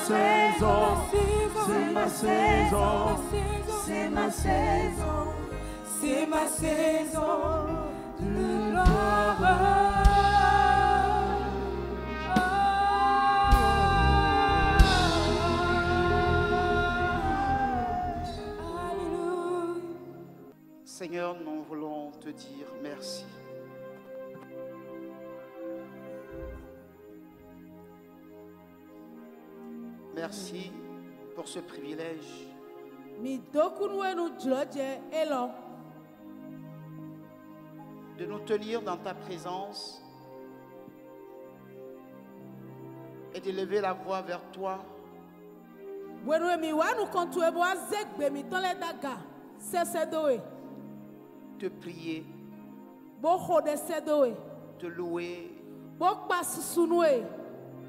saison, c'est ma saison, c'est ma saison, c'est ma saison de gloire. Seigneur, nous voulons te dire merci. Merci pour ce privilège de nous tenir dans ta présence et d'élever la voix vers toi. Te prier, te louer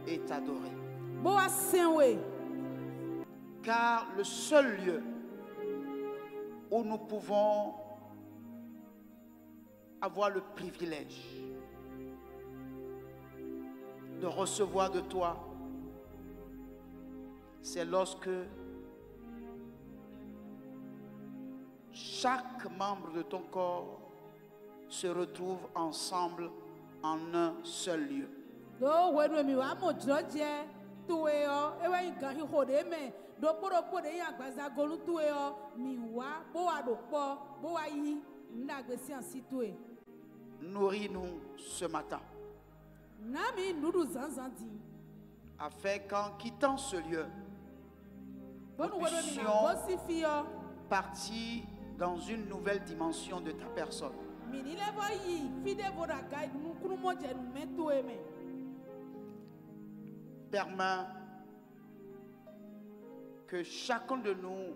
et t'adorer. Car le seul lieu où nous pouvons avoir le privilège de recevoir de toi, c'est lorsque chaque membre de ton corps se retrouve ensemble en un seul lieu. Nourris-nous ce matin, afin qu'en quittant ce lieu, nous puissions partir dans une nouvelle dimension de ta personne. Permets que chacun de nous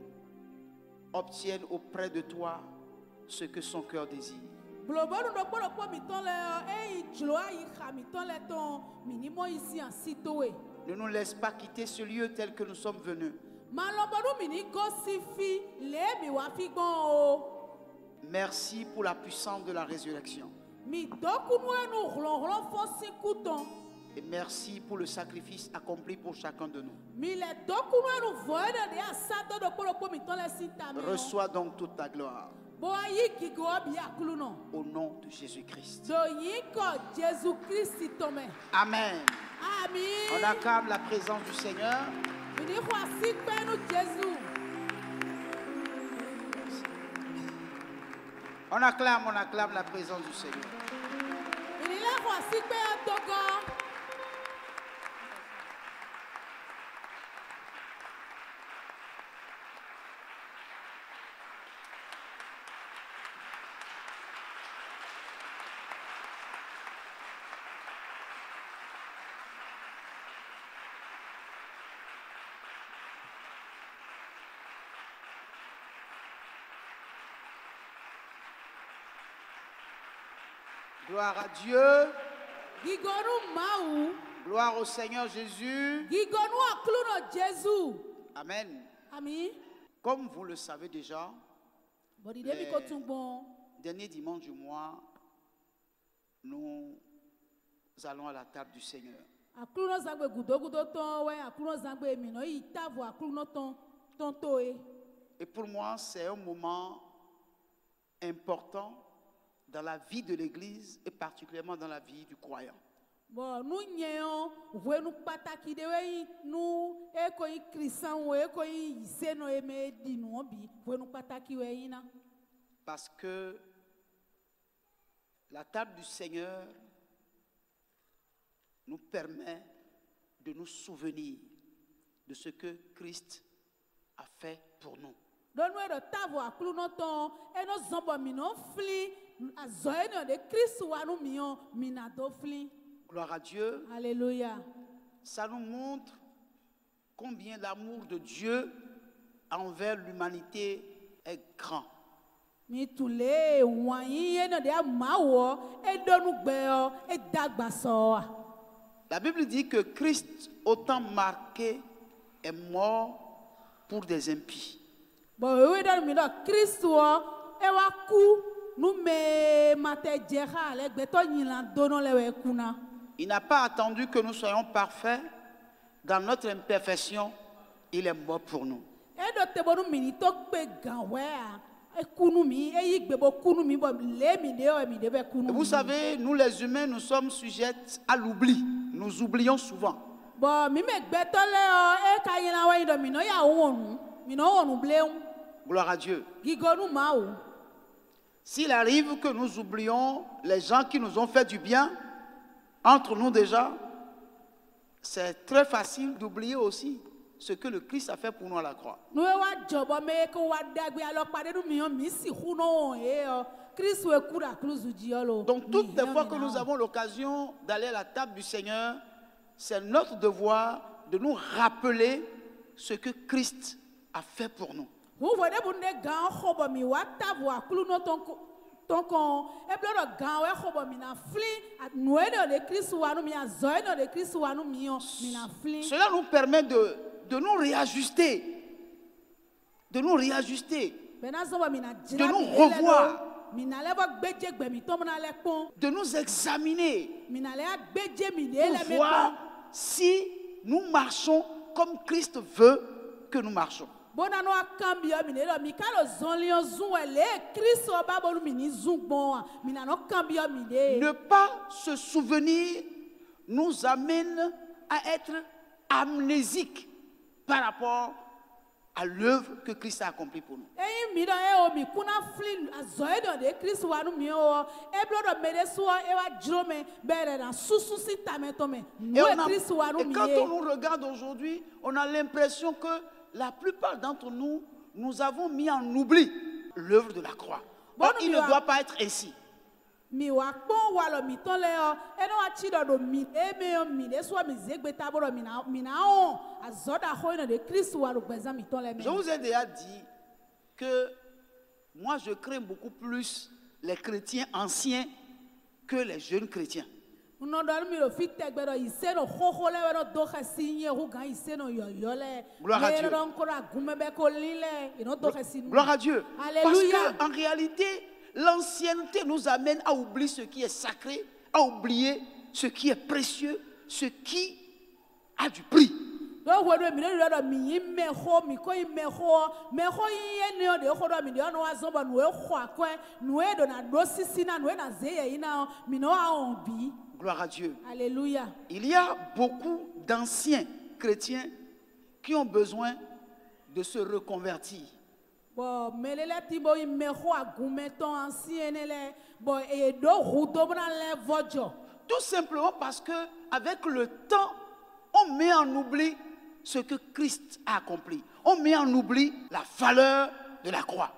obtienne auprès de toi ce que son cœur désire. Ne nous laisse pas quitter ce lieu tel que nous sommes venus. Merci pour la puissance de la résurrection. Et merci pour le sacrifice accompli pour chacun de nous. Reçois donc toute ta gloire. Au nom de Jésus-Christ. Amen. On acclame la présence du Seigneur. On acclame la présence du Seigneur. Gloire à Dieu. Gloire au Seigneur Jésus. Amen. Comme vous le savez déjà, les derniers dimanches du mois, nous allons à la table du Seigneur. Et pour moi, c'est un moment important dans la vie de l'Église et particulièrement dans la vie du croyant. Parce que la table du Seigneur nous permet de nous souvenir de ce que Christ a fait pour nous. Gloire à Dieu. Alléluia. Ça nous montre combien l'amour de Dieu envers l'humanité est grand. La Bible dit que Christ, autant marqué, est mort pour des impies. Il n'a pas attendu que nous soyons parfaits dans notre imperfection, il est mort pour nous. Et vous savez, nous les humains, nous sommes sujets à l'oubli. Nous oublions souvent. Gloire à Dieu. S'il arrive que nous oublions les gens qui nous ont fait du bien, entre nous déjà, c'est très facile d'oublier aussi ce que le Christ a fait pour nous à la croix. Donc toutes les fois que nous avons l'occasion d'aller à la table du Seigneur, c'est notre devoir de nous rappeler ce que Christ a fait pour nous. Cela nous permet de nous réajuster, de nous revoir, de nous examiner pour voir si nous marchons comme Christ veut que nous marchons. Ne pas se souvenir nous amène à être amnésiques par rapport à l'œuvre que Christ a accomplie pour nous. Et quand on nous regarde aujourd'hui, on a l'impression que la plupart d'entre nous, nous avons mis en oubli l'œuvre de la croix. Or, il ne doit pas être ainsi. Je vous ai déjà dit que moi je crains beaucoup plus les chrétiens anciens que les jeunes chrétiens. Gloire à Dieu. Gloire à Dieu. Parce qu'en réalité, l'ancienneté nous amène à oublier ce qui est sacré, à oublier ce qui est précieux, ce qui a du prix. Gloire à Dieu. Alléluia. Il y a beaucoup d'anciens chrétiens qui ont besoin de se reconvertir. Tout simplement parce que avec le temps, on met en oubli ce que Christ a accompli. On met en oubli la valeur de la croix.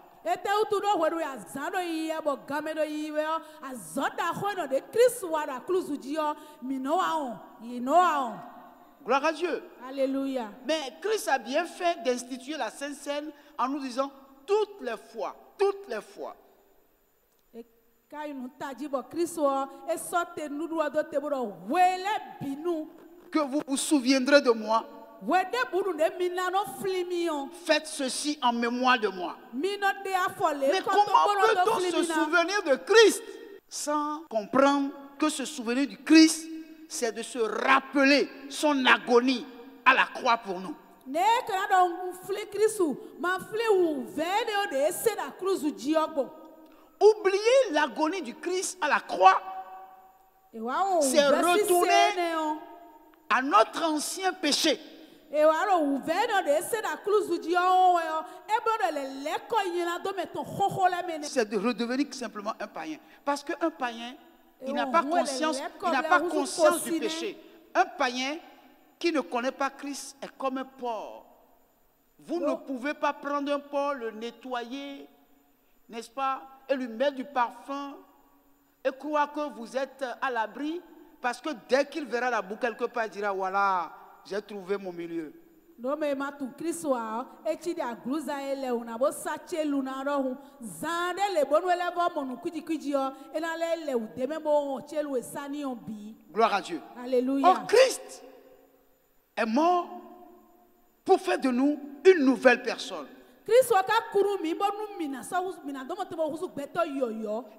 Gloire à Dieu. Alléluia. Mais Christ a bien fait d'instituer la Sainte Seine en nous disant toutes les fois, que vous vous souviendrez de moi, faites ceci en mémoire de moi. Mais comment peut-on se souvenir de Christ sans comprendre que se souvenir du Christ, c'est de se rappeler son agonie à la croix pour nous? Oublier l'agonie du Christ à la croix, c'est retourner à notre ancien péché. C'est de redevenir simplement un païen. Parce qu'un païen, il n'a pas conscience du péché. Un païen qui ne connaît pas Christ est comme un porc. Vous ne pouvez pas prendre un porc, le nettoyer, n'est-ce pas, et lui mettre du parfum et croire que vous êtes à l'abri, parce que dès qu'il verra la boue quelque part, il dira voilà, j'ai trouvé mon milieu. Gloire à Dieu. Alléluia. Or, Christ est mort pour faire de nous une nouvelle personne.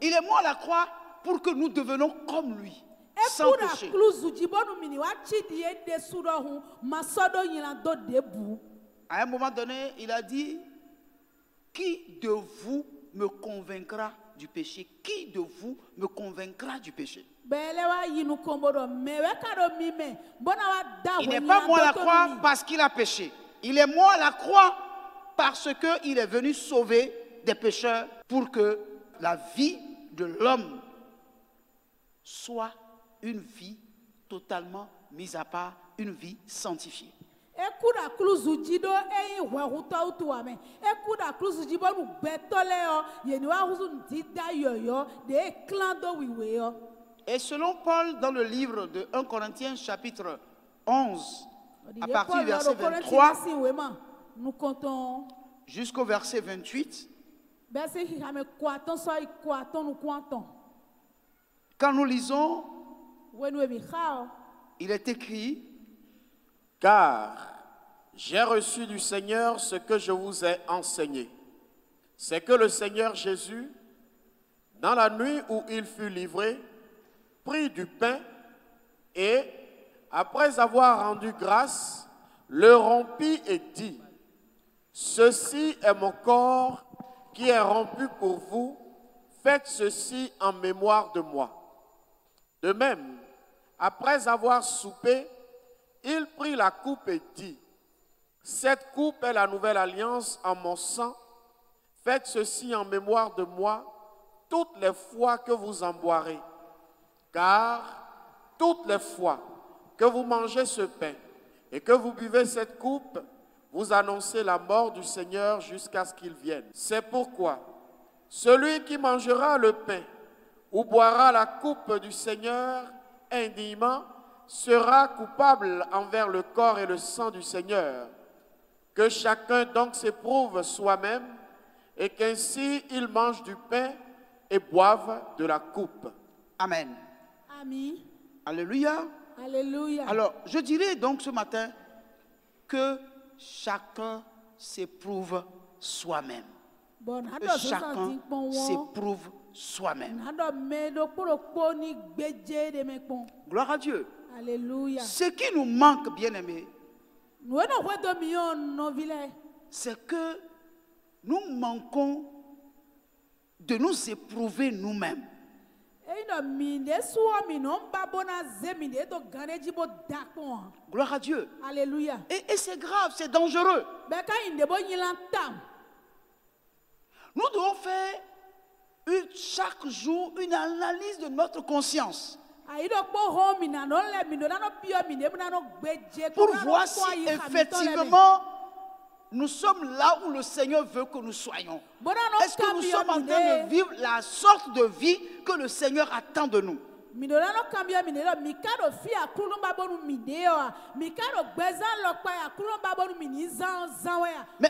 Il est mort à la croix pour que nous devenions comme lui. sans péché. À un moment donné, il a dit, qui de vous me convaincra du péché? Qui de vous me convaincra du péché? Il n'est pas mort à la croix parce qu'il a péché. Il est mort à la croix parce qu'il est venu sauver des pécheurs pour que la vie de l'homme soit une vie totalement mise à part, une vie sanctifiée. Et selon Paul dans le livre de 1 Corinthiens chapitre 11, à partir du verset 23 jusqu'au verset 28, quand nous lisons, il est écrit: car j'ai reçu du Seigneur ce que je vous ai enseigné. C'est que le Seigneur Jésus, dans la nuit où il fut livré, prit du pain et, après avoir rendu grâce, le rompit et dit: ceci est mon corps qui est rompu pour vous, faites ceci en mémoire de moi. De même, après avoir soupé, il prit la coupe et dit: cette coupe est la nouvelle alliance en mon sang. Faites ceci en mémoire de moi toutes les fois que vous en boirez. Car toutes les fois que vous mangez ce pain et que vous buvez cette coupe, vous annoncez la mort du Seigneur jusqu'à ce qu'il vienne. C'est pourquoi celui qui mangera le pain ou boira la coupe du Seigneur indignement sera coupable envers le corps et le sang du Seigneur. Que chacun donc s'éprouve soi-même et qu'ainsi il mange du pain et boive de la coupe. Amen. Amen. Alléluia. Alléluia. Alors, je dirais donc ce matin que chacun s'éprouve soi-même. Que chacun s'éprouve soi-même. Gloire à Dieu. Alléluia. Ce qui nous manque, bien-aimés, c'est que nous manquons de nous éprouver nous-mêmes. Gloire à Dieu. Alléluia. Et c'est grave, c'est dangereux. Nous devons faire chaque jour une analyse de notre conscience pour voir si effectivement nous sommes là où le Seigneur veut que nous soyons. Est-ce que nous sommes en train de vivre la sorte de vie que le Seigneur attend de nous? Mais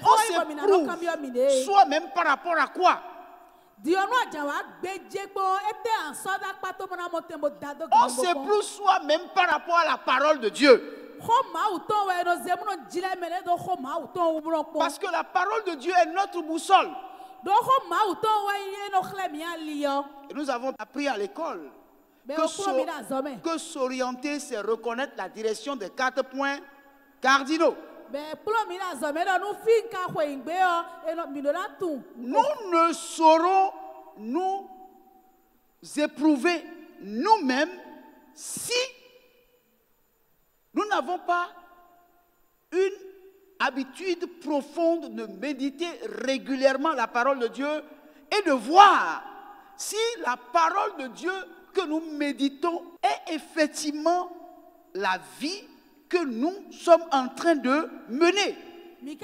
on s'éprouve soi-même par rapport à quoi? On s'éprouve soi-même par rapport à la parole de Dieu. Parce que la parole de Dieu est notre boussole. Et nous avons appris à l'école que s'orienter, c'est reconnaître la direction des 4 points cardinaux. Nous ne saurons nous éprouver nous-mêmes si nous n'avons pas une habitude profonde de méditer régulièrement la parole de Dieu et de voir si la parole de Dieu que nous méditons est effectivement la vie que nous sommes en train de mener. Nous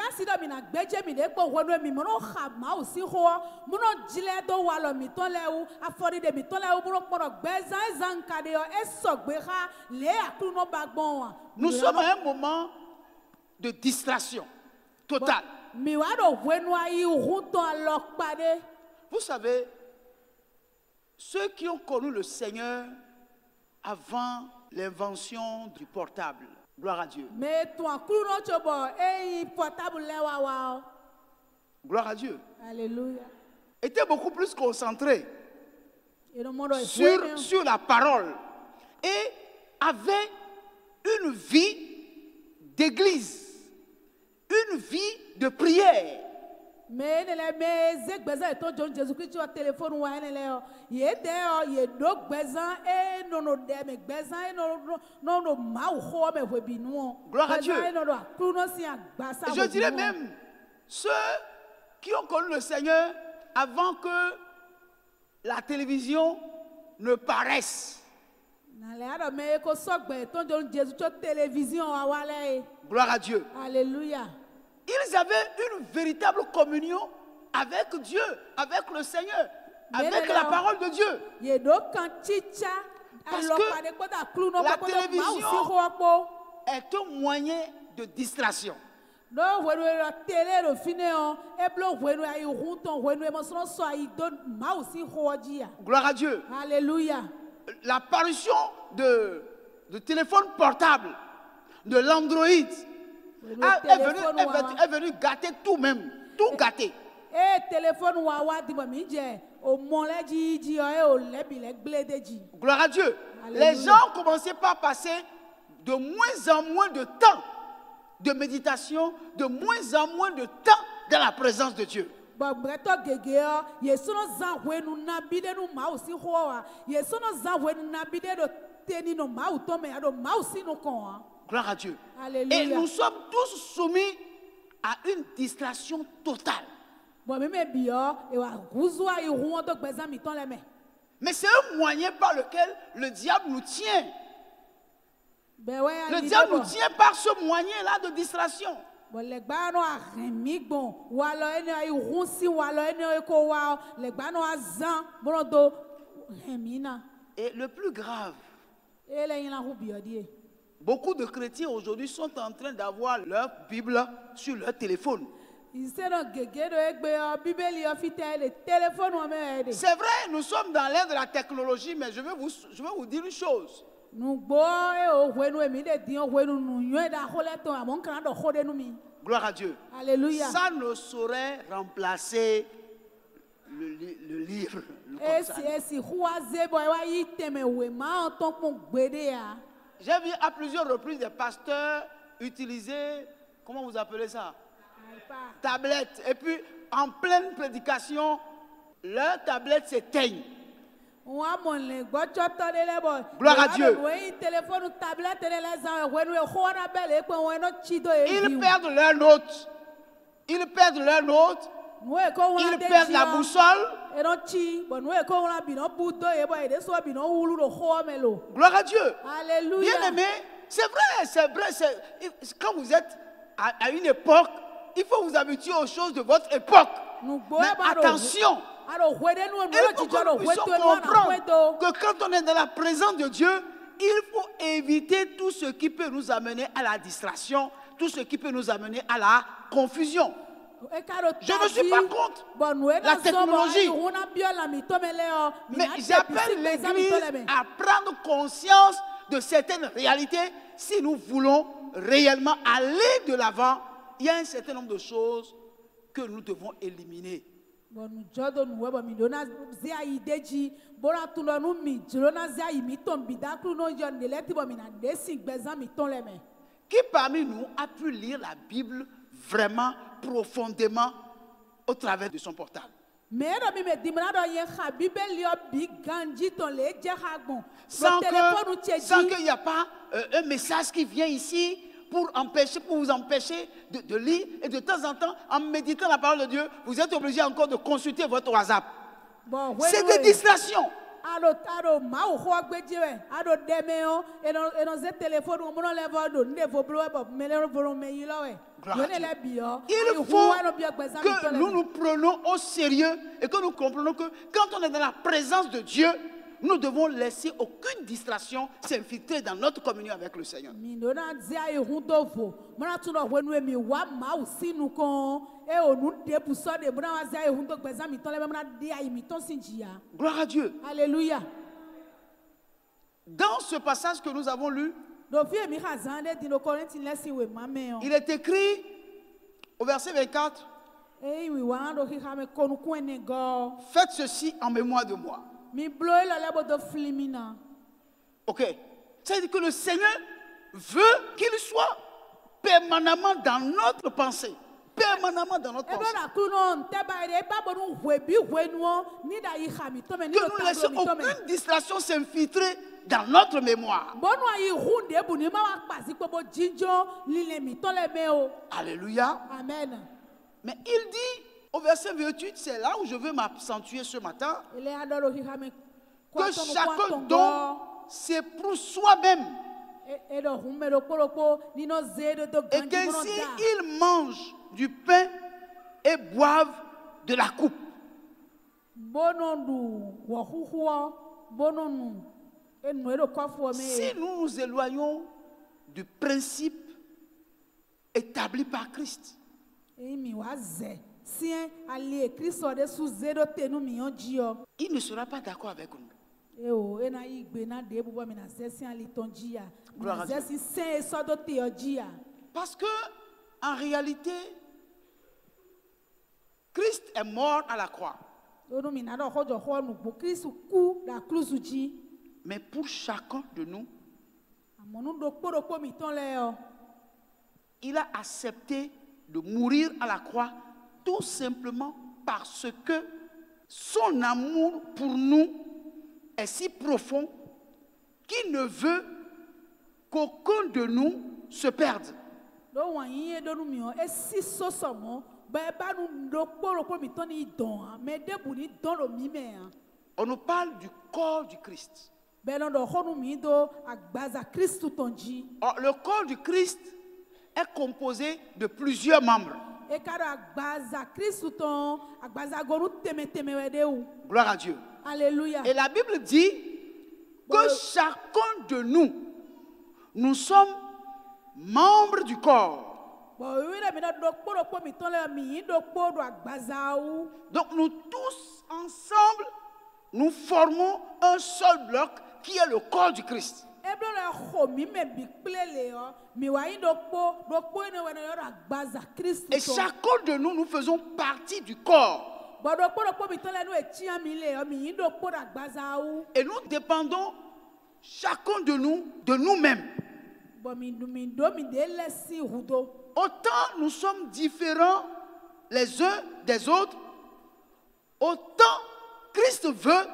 sommes à un moment de distraction totale. Vous savez, ceux qui ont connu le Seigneur avant l'invention du portable, gloire à Dieu. Gloire à Dieu. Alléluia. Étaient beaucoup plus concentrés sur la parole et avait une vie d'église, une vie de prière. Mais les églises étant John Jésus-Christ au téléphone ou à il était donc besoin et non nos demi besoin et non nos maou mais webino. Gloire à Dieu. Je dirais même ceux qui ont connu le Seigneur avant que la télévision ne paraisse. Gloire à Dieu. Alléluia. Ils avaient une véritable communion avec Dieu, avec le Seigneur, avec la parole de Dieu. Parce que la télévision est un moyen de distraction. Gloire à Dieu. Alléluia. L'apparition de téléphone portable, de l'Android, est venu gâter tout même, tout gâter. Gloire à Dieu. Alléluia. Les gens commençaient par passer de moins en moins de temps de méditation, de moins en moins de temps dans la présence de Dieu. Gloire à Dieu. Alléluia. Et nous sommes tous soumis à une distraction totale. Mais c'est un moyen par lequel le diable nous tient. Le diable nous tient par ce moyen-là de distraction. Et le plus grave, beaucoup de chrétiens aujourd'hui sont en train d'avoir leur Bible sur leur téléphone. C'est vrai, nous sommes dans l'ère de la technologie, mais je vais vous dire une chose. Gloire à Dieu. Alléluia. Ça ne saurait remplacer le livre. J'ai vu à plusieurs reprises des pasteurs utiliser, comment vous appelez ça? Tablette. Et puis, en pleine prédication, leur tablette s'éteigne. Gloire à Dieu. Ils perdent leurs notes. Ils perdent leurs notes. Ils perdent la boussole. Gloire à Dieu. Alléluia. Bien aimé, c'est vrai. Quand vous êtes à une époque, il faut vous habituer aux choses de votre époque. Mais attention, il faut que nous puissions comprendre que quand on est dans la présence de Dieu, il faut éviter tout ce qui peut nous amener à la distraction, tout ce qui peut nous amener à la confusion. Je ne suis pas contre la technologie, mais j'appelle l'Église à prendre conscience de certaines réalités. Si nous voulons réellement aller de l'avant, il y a un certain nombre de choses que nous devons éliminer. Qui parmi nous a pu lire la Bible vraiment profondément au travers de son portable? Sans qu'il n'y a pas un message qui vient ici pour vous empêcher de lire. Et de temps en temps, en méditant la parole de Dieu, vous êtes obligé encore de consulter votre WhatsApp. C'est des distractions. Il faut que nous nous prenions au sérieux et que nous comprenions que quand on est dans la présence de Dieu, nous devons laisser aucune distraction s'infiltrer dans notre communion avec le Seigneur. Gloire à Dieu. Alléluia. Dans ce passage que nous avons lu, il est écrit au verset 24, faites ceci en mémoire de moi. Ok. C'est-à-dire que le Seigneur veut qu'il soit permanemment dans notre pensée. Permanemment dans notre pensée. Que nous laissons aucune distraction s'infiltrer dans notre mémoire. Alléluia. Amen. Mais il dit au verset 28, c'est là où je veux m'accentuer ce matin, que chacun donc s'éprouve soi-même. Et qu'ainsi ils mangent du pain et boivent de la coupe. Si nous nous éloignons du principe établi par Christ, il ne sera pas d'accord avec nous. Gloire à Dieu. Parce que en réalité, Christ est mort à la croix. Mais pour chacun de nous, il a accepté de mourir à la croix tout simplement parce que son amour pour nous est si profond qu'il ne veut qu'aucun de nous se perde. On nous parle du corps du Christ. Or, le corps du Christ est composé de plusieurs membres. Gloire à Dieu. Alléluia. Et la Bible dit que chacun de nous, nous sommes membres du corps. Donc nous tous ensemble, nous formons un seul bloc qui est le corps du Christ. Et chacun de nous, nous faisons partie du corps. Et nous dépendons, chacun de nous, de nous-mêmes. Autant nous sommes différents les uns des autres, autant Christ veut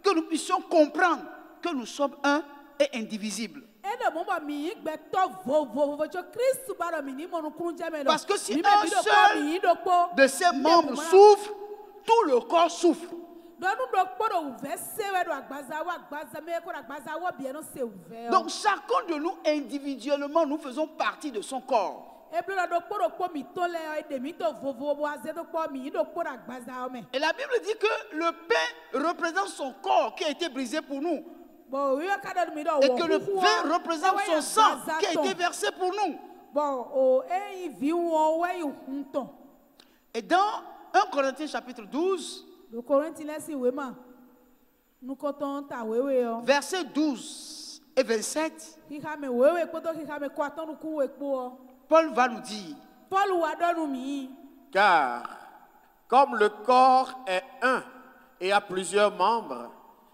que nous puissions comprendre que nous sommes un et indivisibles. Parce que si un seul de ces membres souffre, tout le corps souffre. Donc chacun de nous individuellement, nous faisons partie de son corps. Et la Bible dit que le pain représente son corps qui a été brisé pour nous. Et que le vin représente son sang qui a été versé pour nous. Et dans 1 Corinthiens chapitre 12, versets 12 et 27, Paul va nous dire, car comme le corps est un et a plusieurs membres,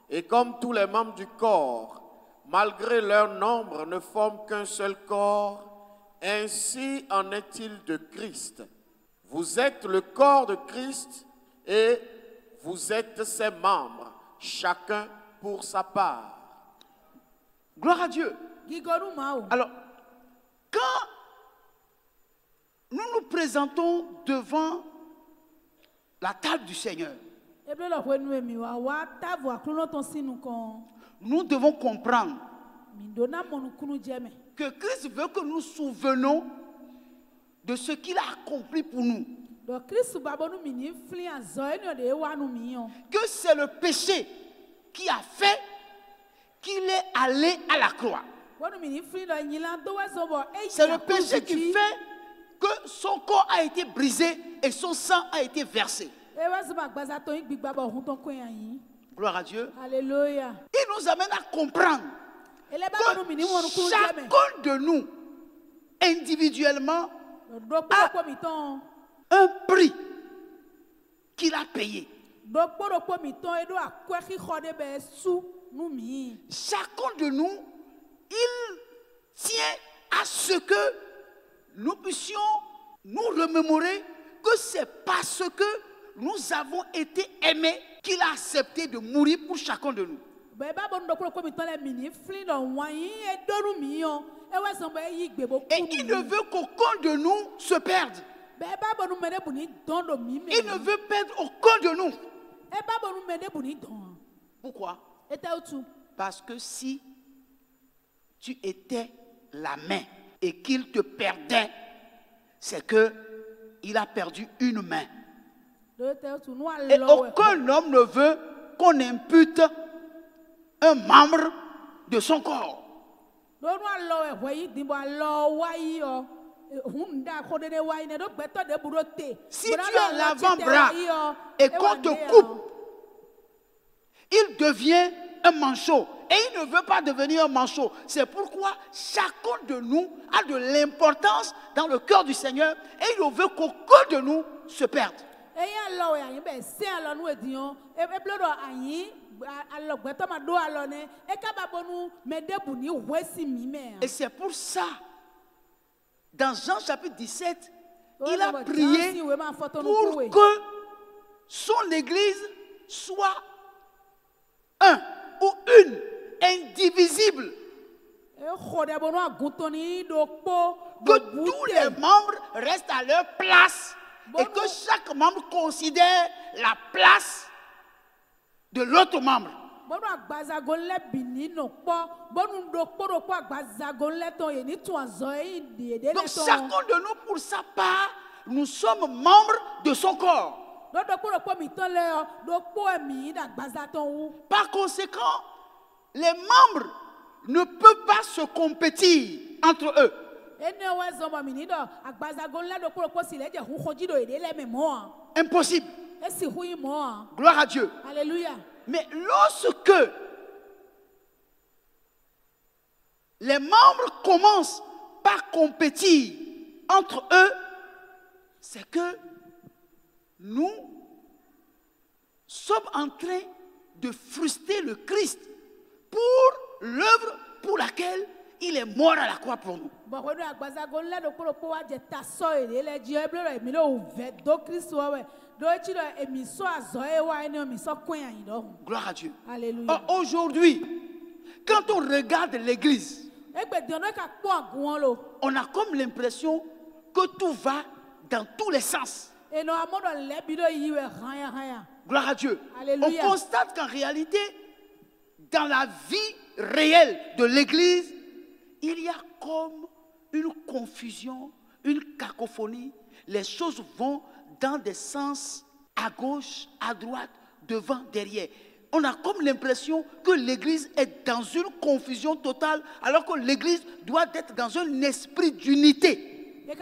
et comme tous les membres du corps, malgré leur nombre, ne forment qu'un seul corps, ainsi en est-il de Christ. Vous êtes le corps de Christ et vous êtes ses membres, chacun pour sa part. Gloire à Dieu. Alors, quand nous nous présentons devant la table du Seigneur, nous devons comprendre que Christ veut que nous nous souvenons de ce qu'il a accompli pour nous. Que c'est le péché qui a fait qu'il est allé à la croix. C'est le péché qui fait que son corps a été brisé et son sang a été versé. Gloire à Dieu. Alléluia. Il nous amène à comprendre que chacun de nous, individuellement, a un prix qu'il a payé. Chacun de nous il tient à ce que nous puissions nous remémorer que c'est parce que nous avons été aimés qu'il a accepté de mourir pour chacun de nous. Et il ne veut qu'aucun de nous se perde. Il ne veut perdre aucun de nous. Pourquoi? Parce que si tu étais la main et qu'il te perdait, c'est que il a perdu une main. Et aucun homme ne veut qu'on impute un membre de son corps. Si tu as l'avant-bras et qu'on te coupe, il devient un manchot. Et il ne veut pas devenir un manchot. C'est pourquoi chacun de nous a de l'importance dans le cœur du Seigneur et il ne veut qu'aucun de nous se perde. Et c'est pour ça, dans Jean chapitre 17, il a prié pour que son église soit un ou une, indivisible. Que tous les membres restent à leur place et que chaque membre considère la place de l'autre membre. Donc chacun de nous, pour sa part, nous sommes membres de son corps. Par conséquent, les membres ne peuvent pas se compétir entre eux. Impossible. Gloire à Dieu. Alléluia. Mais lorsque les membres commencent par compétir entre eux, c'est que nous sommes en train de frustrer le Christ pour l'œuvre pour laquelle il est mort à la croix pour nous. Gloire à Dieu. Aujourd'hui, quand on regarde l'église, on a comme l'impression que tout va dans tous les sens. Gloire à Dieu. Alléluia. On constate qu'en réalité, dans la vie réelle de l'église, il y a comme une confusion, une cacophonie. Les choses vont dans des sens à gauche, à droite, devant, derrière. On a comme l'impression que l'église est dans une confusion totale, alors que l'église doit être dans un esprit d'unité. Et toutes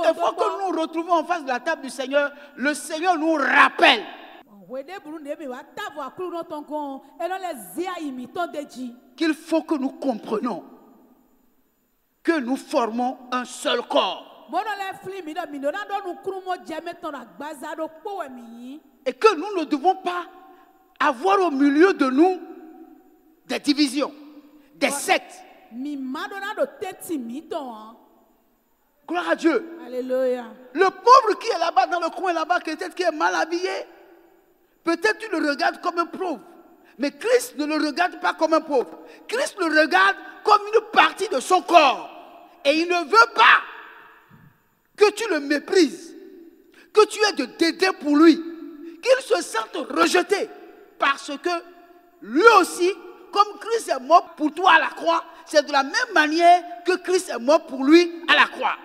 les fois que nous nous retrouvons en face de la table du Seigneur, le Seigneur nous rappelle qu'il faut que nous comprenions que nous formons un seul corps. Et que nous ne devons pas avoir au milieu de nous des divisions, des sectes. Gloire à Dieu. Alléluia. Le pauvre qui est là-bas dans le coin là-bas, peut-être qui est mal habillé, peut-être tu le regardes comme un pauvre. Mais Christ ne le regarde pas comme un pauvre. Christ le regarde comme une partie de son corps. Et il ne veut pas que tu le méprises, que tu aies de dédain pour lui, qu'il se sente rejeté. Parce que lui aussi, comme Christ est mort pour toi à la croix, c'est de la même manière que Christ est mort pour lui à la croix.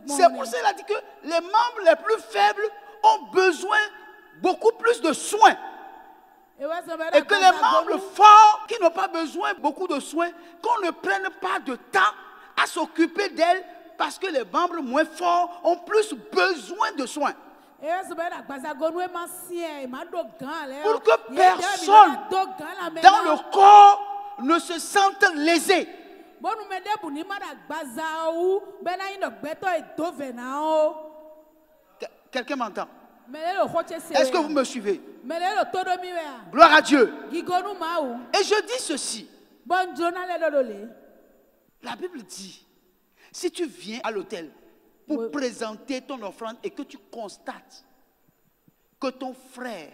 C'est pour cela dit que les membres les plus faibles ont besoin beaucoup plus de soins. Et que les membres forts qui n'ont pas besoin beaucoup de soins, qu'on ne prenne pas de temps à s'occuper d'elles parce que les membres moins forts ont plus besoin de soins. Pour que personne dans le corps ne se sente lésé. Quelqu'un m'entend? Est-ce que vous me suivez? Gloire à Dieu. Et je dis ceci. La Bible dit, si tu viens à l'autel pour présenter ton offrande et que tu constates que ton frère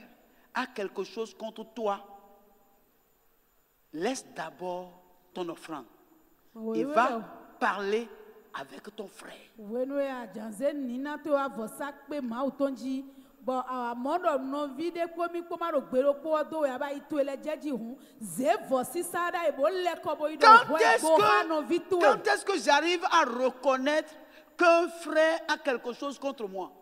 a quelque chose contre toi, laisse d'abord ton offrande et va parler avec ton frère. Quand est-ce que j'arrive à reconnaître qu'un frère a quelque chose contre moi?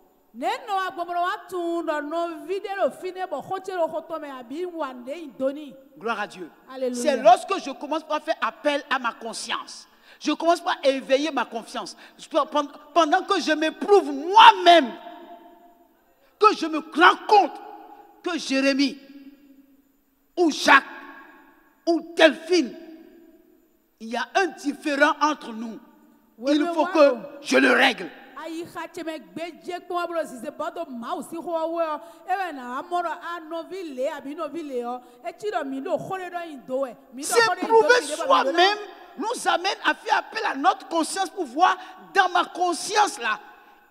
Gloire à Dieu. C'est lorsque je commence par faire appel à ma conscience. Je commence par éveiller ma confiance. Pendant que je m'éprouve moi-même, que je me rends compte que Jérémie, ou Jacques, ou Delphine, il y a un différent entre nous. Il faut que je le règle. S'éprouver soi-même nous amène à faire appel à notre conscience pour voir dans ma conscience là,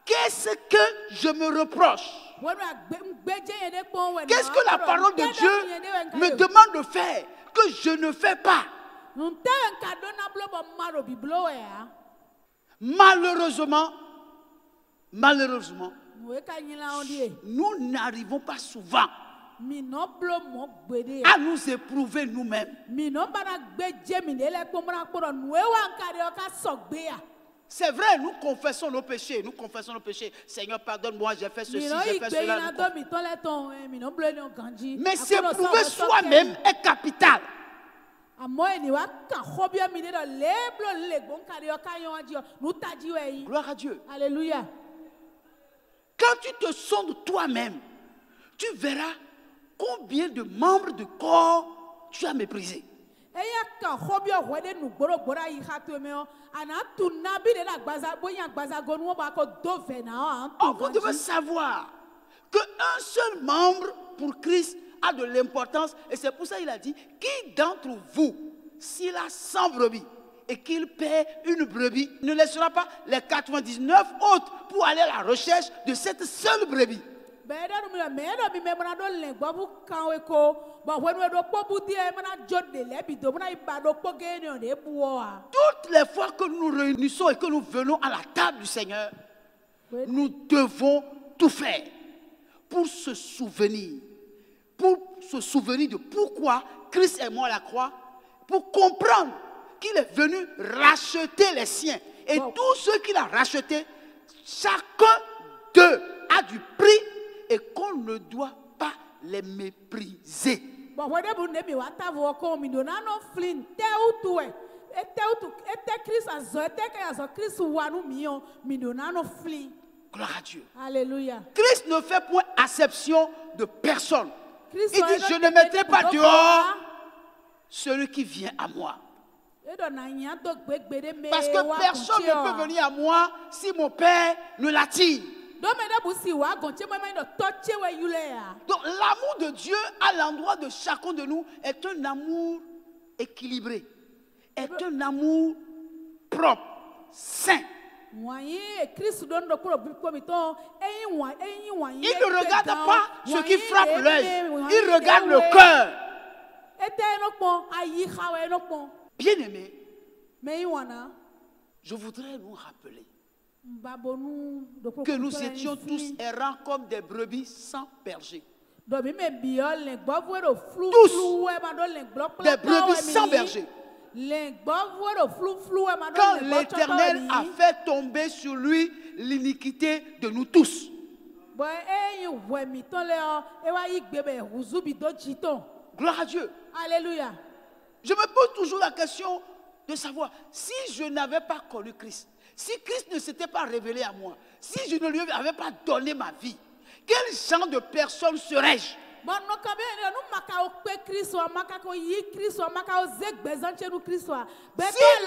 qu'est-ce que je me reproche? Qu'est-ce que la parole de Dieu me demande de faire que je ne fais pas? Malheureusement, nous n'arrivons pas souvent à nous éprouver nous-mêmes. C'est vrai, nous confessons nos péchés. Seigneur, pardonne-moi, j'ai fait ceci, j'ai fait cela. Mais s'éprouver soi-même est capital. Gloire à Dieu. Alléluia. Quand tu te sondes toi-même, tu verras combien de membres du corps tu as méprisé. Or, vous devez savoir qu'un seul membre pour Christ a de l'importance, et c'est pour ça qu'il a dit, qui d'entre vous, s'il a 100 brebis et qu'il perd une brebis, ne laissera pas les 99 autres pour aller à la recherche de cette seule brebis? Toutes les fois que nous nous réunissons et que nous venons à la table du Seigneur, nous devons tout faire pour se souvenir de pourquoi Christ est mort à la croix, pour comprendre qu'il est venu racheter les siens. Et tous ceux qu'il a rachetés, chacun d'eux a du prix et qu'on ne doit pas les mépriser. Gloire à Dieu. Alléluia. Christ ne fait point acception de personne. Il dit, je ne mettrai pas dehors celui qui vient à moi. Parce que personne ne peut venir à moi si mon Père ne l'attire. Donc l'amour de Dieu à l'endroit de chacun de nous est un amour équilibré, est un amour propre, sain. Il ne regarde pas ce qui frappe l'œil, il regarde le cœur. Bien-aimés, je voudrais nous rappeler que nous étions tous errants comme des brebis sans berger. Tous des brebis sans berger. Quand l'Éternel a fait tomber sur lui l'iniquité de nous tous. Gloire à Dieu. Alléluia. Je me pose toujours la question de savoir si je n'avais pas connu Christ, si Christ ne s'était pas révélé à moi, si je ne lui avais pas donné ma vie, Quel genre de personne serais-je? S'il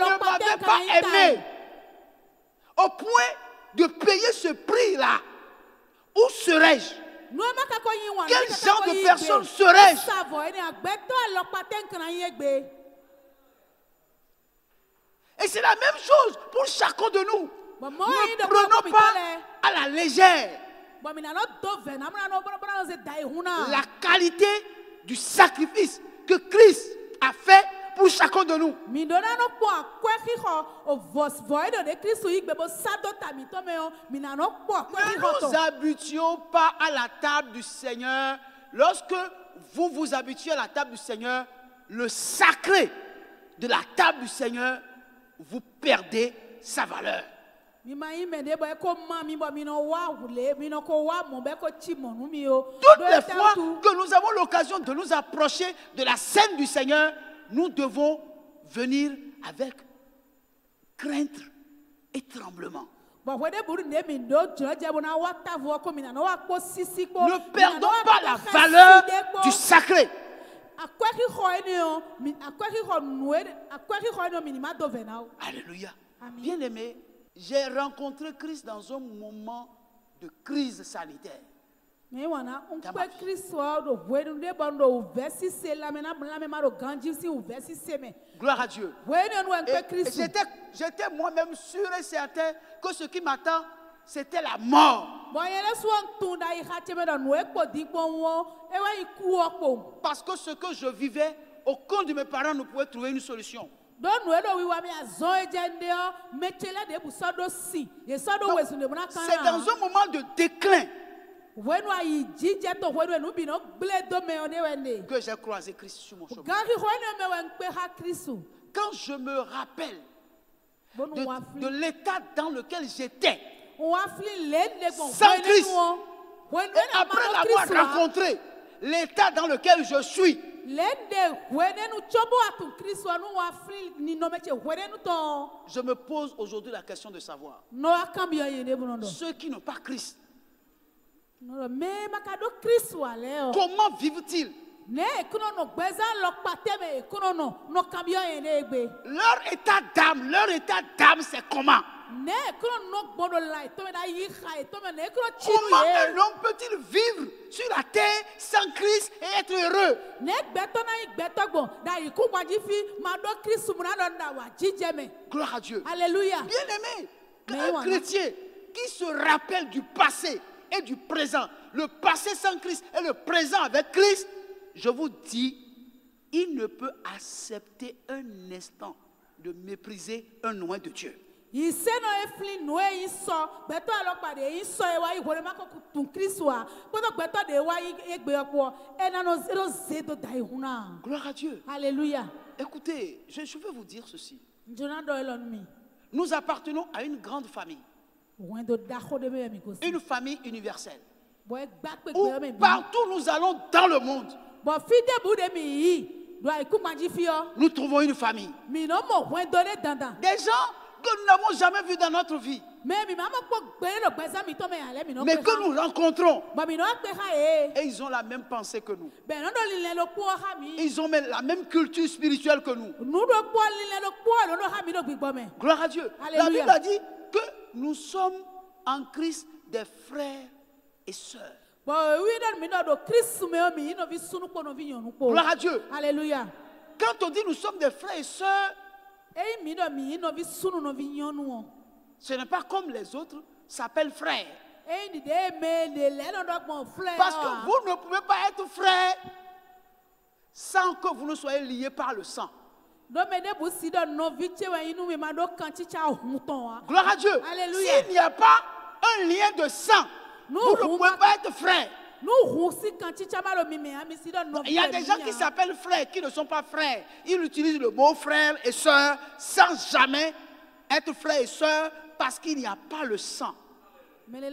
ne m'avait pas aimé au point de payer ce prix-là, où serais-je? Quel genre de personne serais-je? Et c'est la même chose pour chacun de nous. Ne prenons pas à la légère la qualité du sacrifice que Christ a fait pour chacun de nous. Ne nous habituons pas à la table du Seigneur. Lorsque vous vous habituez à la table du Seigneur, le sacré de la table du Seigneur, vous perdez sa valeur. Toutes les fois que nous avons l'occasion de nous approcher de la scène du Seigneur, nous devons venir avec crainte et tremblement. Ne perdons pas la valeur du sacré. Alléluia. Bien-aimé, j'ai rencontré Christ dans un moment de crise sanitaire. Gloire à Dieu. Et j'étais moi-même sûr et certain que ce qui m'attend, c'était la mort. Parce que ce que je vivais, aucun de mes parents ne pouvait trouver une solution. Donc, c'est dans un moment de déclin que j'ai croisé Christ sur mon chemin. Quand je me rappelle de l'état dans lequel j'étais sans Christ, et après l'avoir rencontré, l'état dans lequel je suis, je me pose aujourd'hui la question de savoir ceux qui n'ont pas Christ, comment vivent-ils? Leur état d'âme, c'est comment? Comment un homme peut-il vivre sur la terre sans Christ et être heureux? Gloire à Dieu. Alléluia. Bien-aimé, un chrétien qui se rappelle du passé et du présent, le passé sans Christ et le présent avec Christ, je vous dis, il ne peut accepter un instant de mépriser un loin de Dieu. Gloire à Dieu. Alléluia. Écoutez, je veux vous dire ceci. Nous appartenons à une grande famille. Une famille universelle. Où partout nous allons dans le monde, nous trouvons une famille. Des gens que nous n'avons jamais vus dans notre vie, mais que nous rencontrons. Et ils ont la même pensée que nous. Ils ont la même culture spirituelle que nous. Gloire à Dieu. La Bible a dit que nous sommes en Christ des frères et sœurs. Gloire à Dieu. Alléluia. Quand on dit nous sommes des frères et sœurs, ce n'est pas comme les autres s'appellent frères. Parce que vous ne pouvez pas être frère sans que vous ne soyez liés par le sang. Gloire à Dieu. S'il n'y a pas un lien de sang, vous ne pouvez pas être frère. Il y a des gens qui s'appellent frères, qui ne sont pas frères. Ils utilisent le mot frère et sœur sans jamais être frère et sœur parce qu'il n'y a pas le sang. Gloire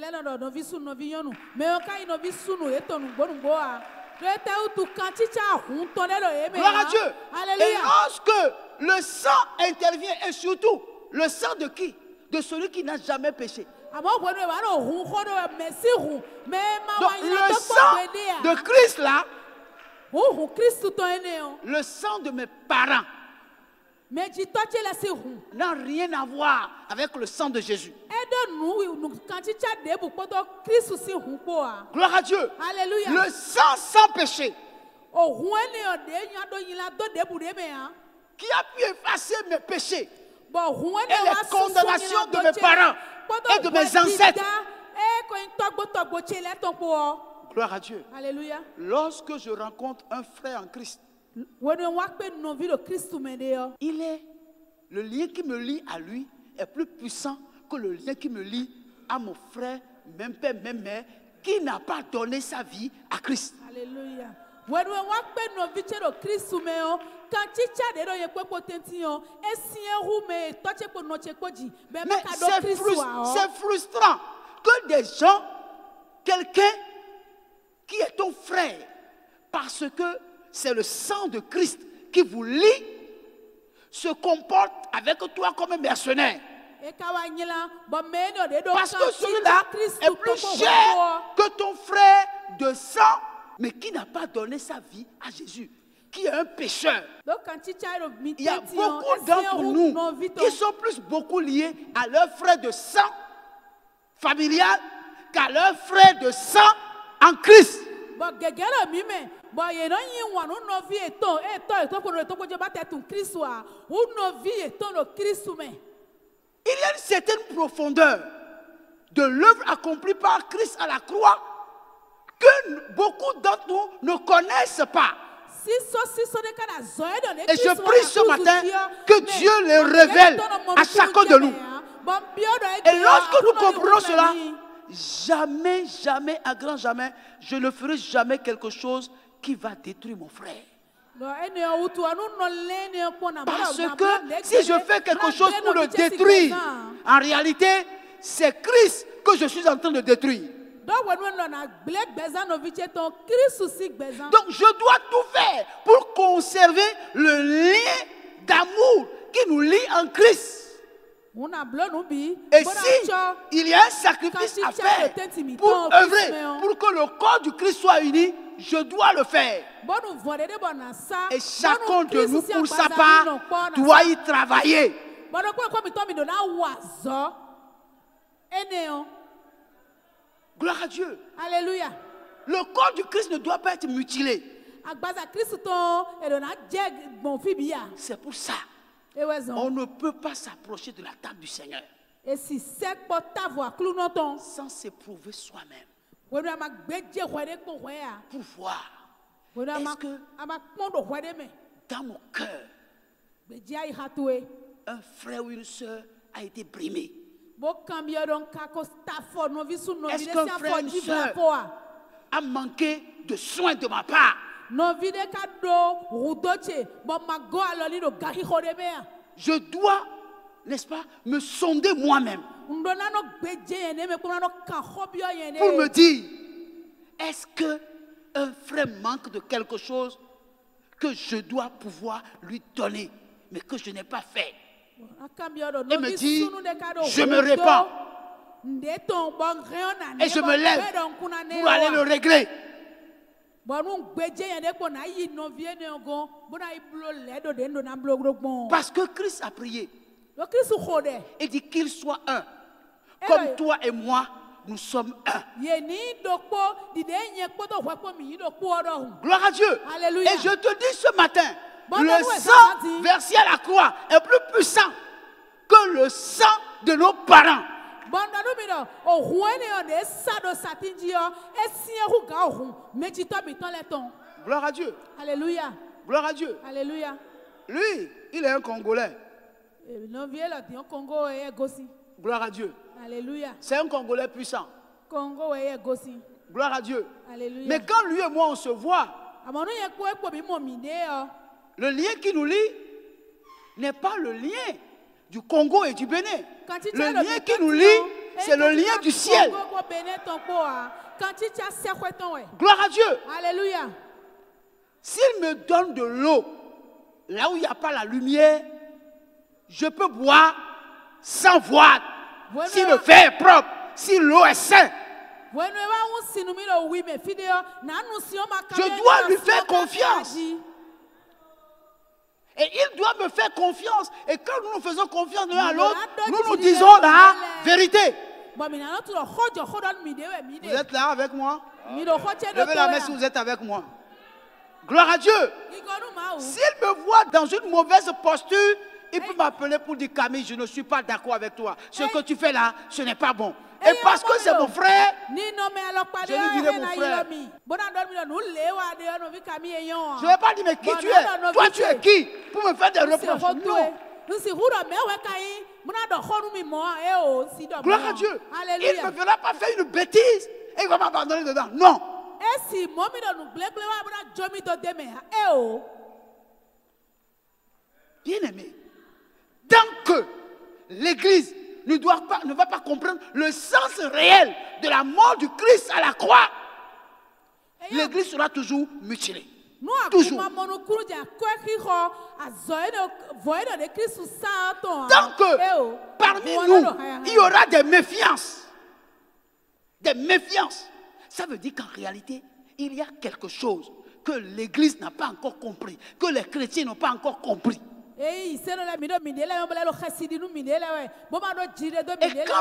à Dieu. Et lorsque le sang intervient, et surtout le sang de qui? De celui qui n'a jamais péché. Donc le sang de Christ là, le sang de mes parents n'a rien à voir avec le sang de Jésus. Gloire à Dieu. Alléluia. Le sang sans péché qui a pu effacer mes péchés et les condamnations de mes parents et de mes ancêtres. Gloire à Dieu. Alléluia. Lorsque je rencontre un frère en Christ, il est le lien qui me lie à lui est plus puissant que le lien qui me lie à mon frère, même père, même mère, qui n'a pas donné sa vie à Christ. Alléluia. Mais c'est frustrant que des gens, quelqu'un qui est ton frère, parce que c'est le sang de Christ qui vous lie, se comporte avec toi comme un mercenaire. Parce que celui-là est plus cher que ton frère de sang, mais qui n'a pas donné sa vie à Jésus, qui est un pécheur. Il y a beaucoup d'entre nous qui sont beaucoup liés à leur frère de sang familial qu'à leur frère de sang en Christ. Il y a une certaine profondeur de l'œuvre accomplie par Christ à la croix que beaucoup d'entre nous ne connaissent pas. Et je prie ce matin que Dieu le révèle à chacun de nous. Et lorsque nous comprenons cela, jamais, jamais, à grand jamais, je ne ferai jamais quelque chose qui va détruire mon frère. Parce que si je fais quelque chose pour le détruire, en réalité, c'est Christ que je suis en train de détruire. Donc je dois tout faire pour conserver le lien d'amour qui nous lie en Christ. Et si il y a un sacrifice à faire pour œuvrer, pour que le corps du Christ soit uni, je dois le faire. Et chacun de nous, pour sa part, doit y travailler. Gloire à Dieu. Alléluia. Le corps du Christ ne doit pas être mutilé. C'est pour ça. On ne peut pas s'approcher de la table du Seigneur sans s'éprouver soi-même. Pour voir, est-ce que dans mon cœur, un frère ou une soeur a été brimé? Est-ce qu'un frère ou une soeur a manqué de soins de ma part? Je dois, n'est-ce pas, me sonder moi-même pour me dire, est-ce qu'un frère manque de quelque chose que je dois pouvoir lui donner, mais que je n'ai pas fait? Et me dit, je me répands et je me lève pour aller le régler. Parce que Christ a prié. Il dit qu'il soit un. Comme toi et moi, nous sommes un. Gloire à Dieu. Alléluia. Et je te dis ce matin, le sang versé à la croix est plus puissant que le sang de nos parents. Gloire à Dieu. Alléluia. Gloire à Dieu. Alléluia. Lui, il est un Congolais. Gloire à Dieu. Alléluia. C'est un Congolais puissant. Gloire à Dieu. Alléluia. Mais quand lui et moi on se voit, le lien qui nous lie n'est pas le lien du Congo et du Bénin. Le lien qui nous lie, c'est le lien du ciel. Gloire à Dieu. Alléluia. S'il me donne de l'eau, là où il n'y a pas la lumière, je peux boire sans voir si le verre est propre. si l'eau est sainte. Je dois lui faire confiance. Et il doit me faire confiance. Et quand nous nous faisons confiance l'un à l'autre, nous nous disons la vérité. Vous êtes là avec moi? Levez la main si vous êtes avec moi. Gloire à Dieu. S'il me voit dans une mauvaise posture, il peut m'appeler pour dire Camille, je ne suis pas d'accord avec toi. Ce que tu fais là, ce n'est pas bon. Et parce que c'est mon frère, je lui dirai mon frère. Je ne vais pas dire mais qui tu es? Toi tu es qui? Pour me faire des reproches? Non. Gloire à Dieu. Il ne me fera pas faire une bêtise et il va m'abandonner dedans. Non. Bien aimé, tant que l'Église ne va pas comprendre le sens réel de la mort du Christ à la croix, l'Église sera toujours mutilée. Toujours. Tant que parmi nous, il y aura des méfiances. Des méfiances. Ça veut dire qu'en réalité, il y a quelque chose que l'Église n'a pas encore compris, que les chrétiens n'ont pas encore compris. Et quand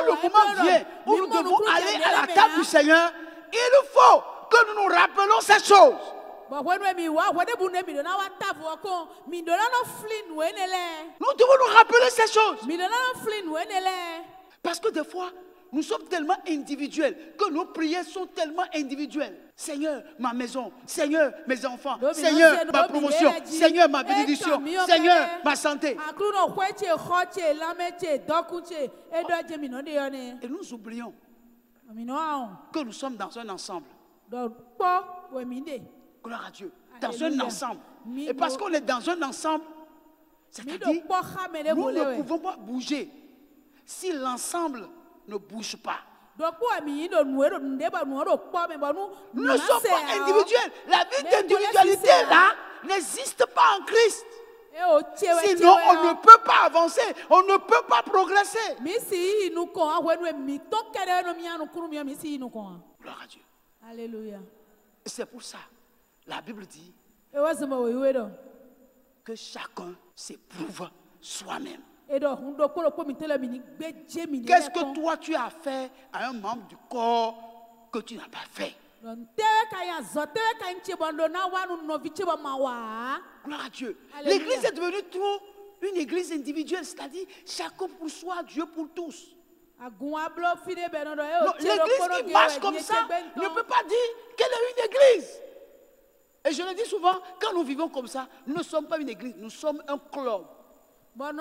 le moment vient où nous devons aller à la table du Seigneur, il faut que nous nous rappelons ces choses. Nous devons nous rappeler ces choses. Parce que des fois, nous sommes tellement individuels que nos prières sont tellement individuelles. Seigneur, ma maison. Seigneur, mes enfants. Seigneur, ma promotion. Seigneur, ma bénédiction. Seigneur, ma santé. Et nous oublions que nous sommes dans un ensemble. Gloire à Dieu. Dans un ensemble. Et parce qu'on est dans un ensemble, c'est-à-dire nous ne pouvons pas bouger si l'ensemble ne bouge pas. Nous ne sommes pas individuels. La vie d'individualité là n'existe pas en Christ. Sinon on ne peut pas avancer, on ne peut pas progresser. Gloire à Dieu. Alléluia. C'est pour ça, la Bible dit que chacun s'éprouve soi-même. Qu'est-ce que toi tu as fait à un membre du corps que tu n'as pas fait? Gloire à Dieu. L'église est devenue trop une église individuelle, c'est-à-dire chacun pour soi, Dieu pour tous. L'église qui marche comme ça ne peut pas dire qu'elle est une église. Et je le dis souvent, quand nous vivons comme ça, nous ne sommes pas une église, nous sommes un club. Dans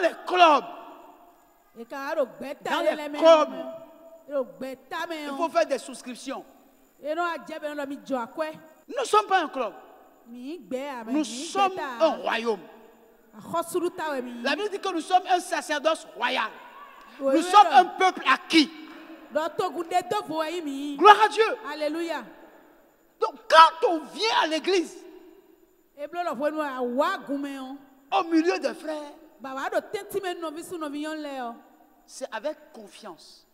les clubs, il faut faire des souscriptions. Nous ne sommes pas un club. Nous sommes un royaume. La Bible dit que nous sommes un sacerdoce royal. Nous sommes un peuple acquis. Gloire à Dieu. Alléluia. Donc quand on vient à l'église, au milieu des frères, c'est avec confiance.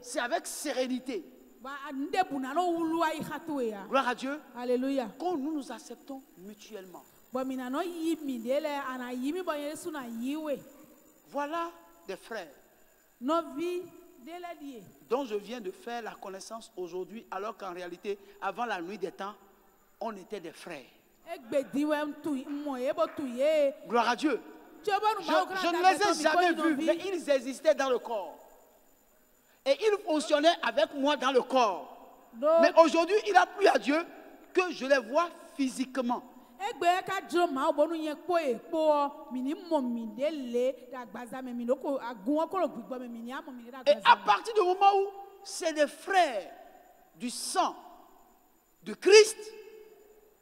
C'est avec sérénité. Gloire à Dieu. Alléluia. Quand nous nous acceptons mutuellement. Voilà des frères dont je viens de faire la connaissance aujourd'hui, alors qu'en réalité, avant la nuit des temps, on était des frères. Gloire à Dieu. Je ne les ai jamais vus, mais ils existaient dans le corps. Et ils fonctionnaient avec moi dans le corps. Mais aujourd'hui, il a plu à Dieu que je les vois physiquement. Et à partir du moment où c'est des frères du sang de Christ,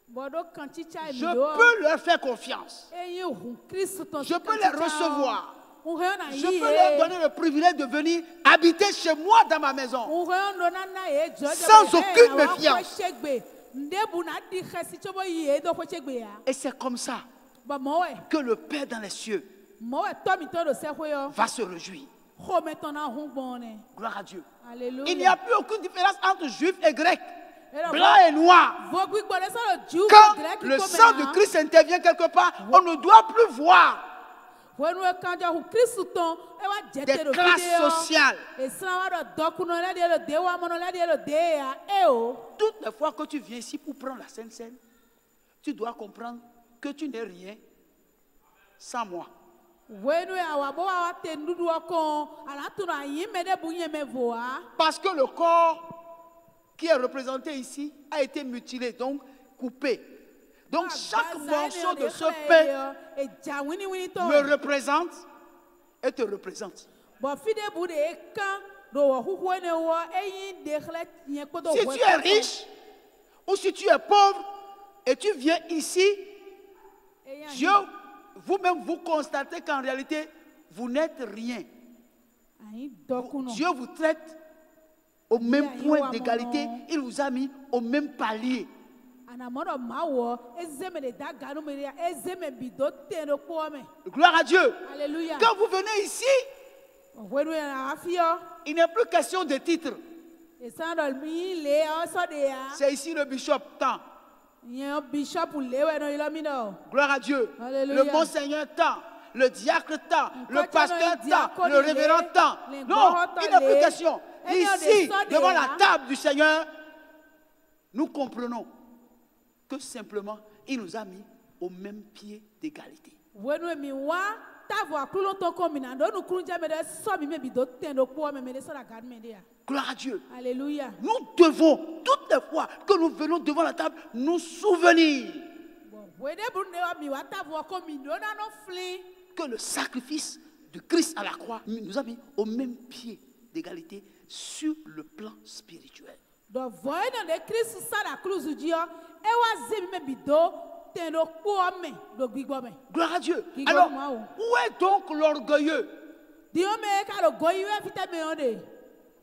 je peux leur faire confiance. Je peux les recevoir. Je peux leur donner le privilège de venir habiter chez moi dans ma maison. Sans aucune méfiance. Et c'est comme ça que le Père dans les cieux va se réjouir. Gloire à Dieu. Alléluia. Il n'y a plus aucune différence entre juifs et grecs, blanc et noir. Quand le sang de Christ intervient quelque part, on ne doit plus voir des classes sociales. Toutes les fois que tu viens ici pour prendre la Sainte Seine, tu dois comprendre que tu n'es rien sans moi. Parce que le corps qui est représenté ici a été mutilé, donc coupé. Donc chaque morceau de ce pain me représente et te représente. Si tu es riche ou si tu es pauvre et tu viens ici, Dieu, vous-même vous constatez qu'en réalité, vous n'êtes rien. Dieu vous traite au même point d'égalité. Il vous a mis au même palier. Gloire à Dieu. Alléluia. Quand vous venez ici, il n'est plus question de titre. C'est ici le bishop tant. Gloire à Dieu. Alléluia. Le monseigneur tant. Le diacre tant. Le pasteur tant. Le révérend tant. Non, il n'est plus question. Ici, devant la table du Seigneur, nous comprenons que simplement, il nous a mis au même pied d'égalité. Gloire à Dieu. Alléluia. Nous devons, toutes les fois que nous venons devant la table, nous souvenir que le sacrifice de Christ à la croix nous a mis au même pied d'égalité sur le plan spirituel. Gloire à Dieu. Alors, où est donc l'orgueilleux?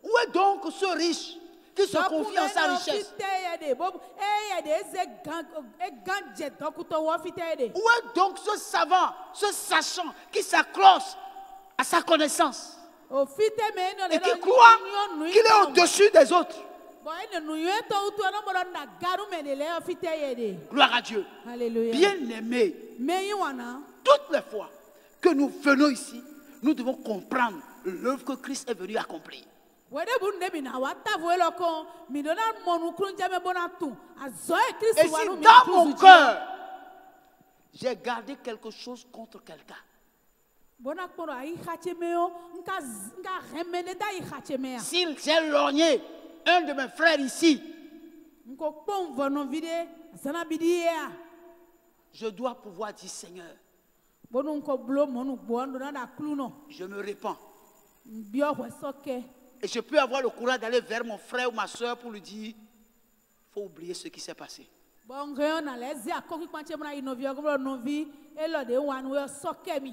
Où est donc ce riche qui se confie en sa richesse? Où est donc ce savant, ce sachant qui s'accroche à sa connaissance et qui croit qu'il est au-dessus des autres? Gloire à Dieu. Bien-aimés, toutes les fois que nous venons ici, nous devons comprendre l'œuvre que Christ est venu accomplir. Et si dans mon cœur, j'ai gardé quelque chose contre quelqu'un, si j'ai lorgné un de mes frères ici, je dois pouvoir dire Seigneur, je me répands. Et je peux avoir le courage d'aller vers mon frère ou ma soeur pour lui dire, il faut oublier ce qui s'est passé.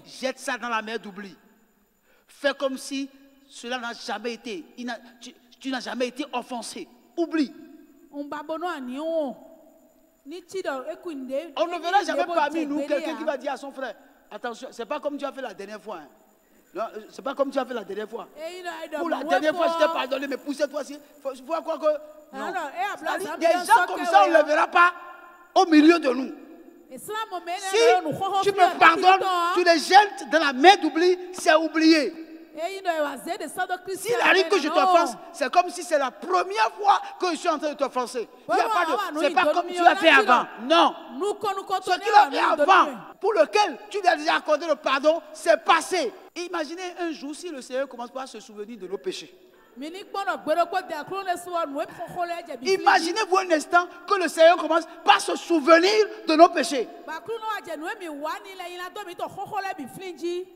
Jette ça dans la mer d'oubli. Fais comme si cela n'a jamais été. Tu n'as jamais été offensé. Oublie. On ne verra jamais parmi nous quelqu'un qui va dire à son frère, attention, c'est pas comme tu as fait la dernière fois. Hein. Non, c'est pas comme tu as fait la dernière fois. Pour la dernière fois, je t'ai pardonné, mais pour cette fois-ci, il faut croire que. Non. Des gens comme ça, on ne les verra pas au milieu de nous. Si tu me pardonnes, tu les jettes dans la mer d'oubli, c'est oublié. S'il arrive que je t'offense, c'est comme si c'est la première fois que je suis en train de t'offenser. C'est pas comme tu l'as fait avant. Non. Ce qu'il a fait avant, pour lequel tu lui as déjà accordé le pardon, c'est passé. Imaginez un jour si le Seigneur commence par se souvenir de nos péchés. Imaginez-vous un instant que le Seigneur commence par se souvenir de nos péchés.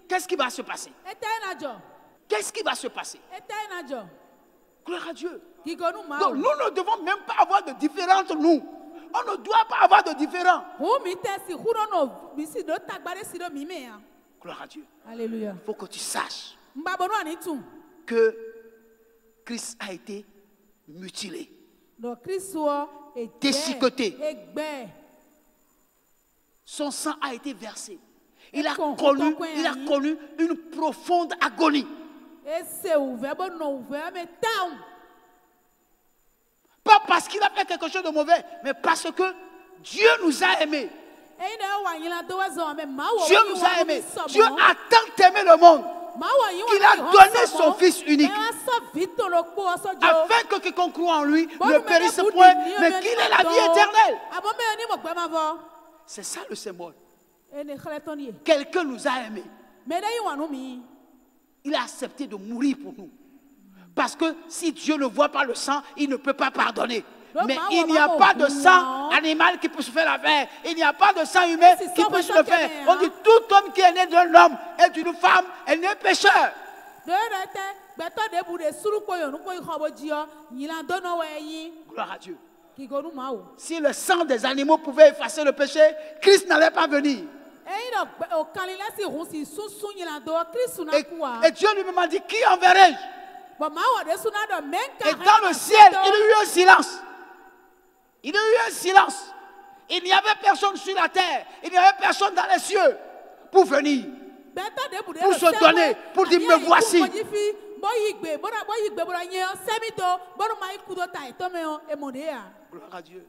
Qu'est-ce qui va se passer? Qu'est-ce qui va se passer? Gloire à Dieu. Donc nous ne devons même pas avoir de différends entre nous. On ne doit pas avoir de différends. Gloire à Dieu. Alléluia. Il faut que tu saches que Christ a été mutilé. Déchiqueté. Son sang a été versé. Il a connu une profonde agonie. Pas parce qu'il a fait quelque chose de mauvais, mais parce que Dieu nous a aimés. Dieu nous a aimés. Dieu a tant aimé le monde qu'il a donné son Fils unique, afin que quiconque croit en lui ne périsse point, mais qu'il ait la vie éternelle. C'est ça le symbole. Quelqu'un nous a aimés. Il a accepté de mourir pour nous. Parce que si Dieu ne voit pas le sang, il ne peut pas pardonner. Mais il n'y a pas de sang animal qui peut se faire l'affaire. Il n'y a pas de sang humain qui peut se le faire. On dit tout homme qui est né d'un homme et d'une femme est né pécheur. Gloire à Dieu. Si le sang des animaux pouvait effacer le péché, Christ n'allait pas venir. Et Dieu lui-même a dit, qui enverrai-je? Et dans le ciel, il y a eu un silence. Il y a eu un silence. Il n'y avait personne sur la terre. Il n'y avait personne dans les cieux pour venir, pour se donner, pour dire, me voici. Gloire à Dieu.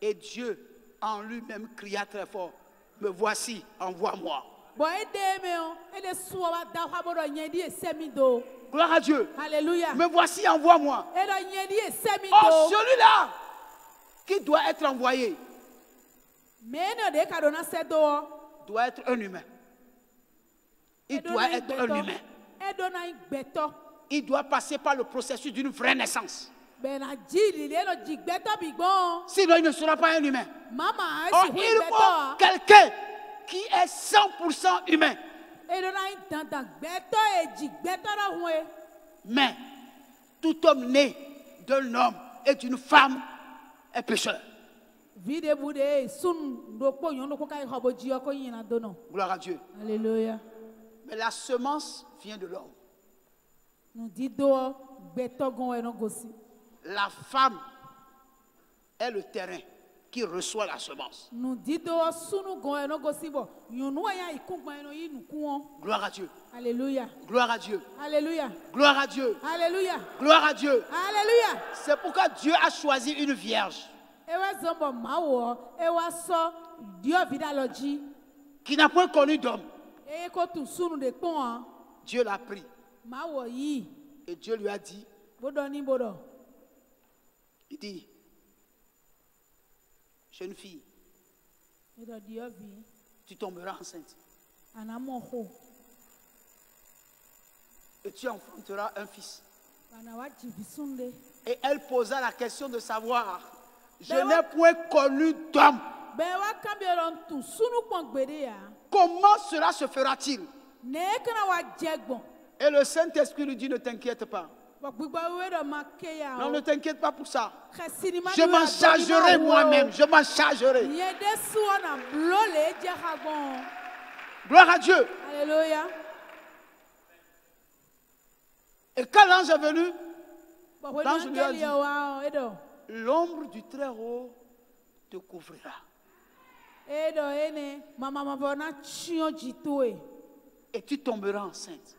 Et Dieu en lui-même cria très fort, me voici, envoie-moi. Gloire à Dieu. Alléluia. Me voici, envoie-moi. Oh, celui-là qui doit être envoyé doit être un humain. Il doit être un humain. Il doit passer par le processus d'une vraie naissance. Sinon, il ne sera pas un humain. Oh, il faut quelqu'un qui est 100% humain. Mais tout homme né d'un homme et d'une femme est pécheur. Gloire à Dieu. Alléluia. Mais la semence vient de l'homme. La femme est le terrain qui reçoit la semence. Gloire à Dieu. Alléluia. Gloire à Dieu. Alléluia. Gloire à Dieu. Alléluia. Gloire à Dieu. Alléluia. C'est pourquoi Dieu a choisi une vierge qui n'a point connu d'homme. Dieu l'a pris. Et Dieu lui a dit, il dit, jeune fille, tu tomberas enceinte. Et tu enfanteras un fils. Et elle posa la question de savoir, je n'ai point connu d'homme. Comment cela se fera-t-il? Et le Saint-Esprit lui dit, ne t'inquiète pas. Non, ne t'inquiète pas pour ça. Je m'en chargerai moi-même. Je m'en chargerai. Gloire à Dieu. Alléluia. Et quand l'ange est venu, l'ange lui a dit, l'ombre du Très-Haut te couvrira. Et tu tomberas enceinte.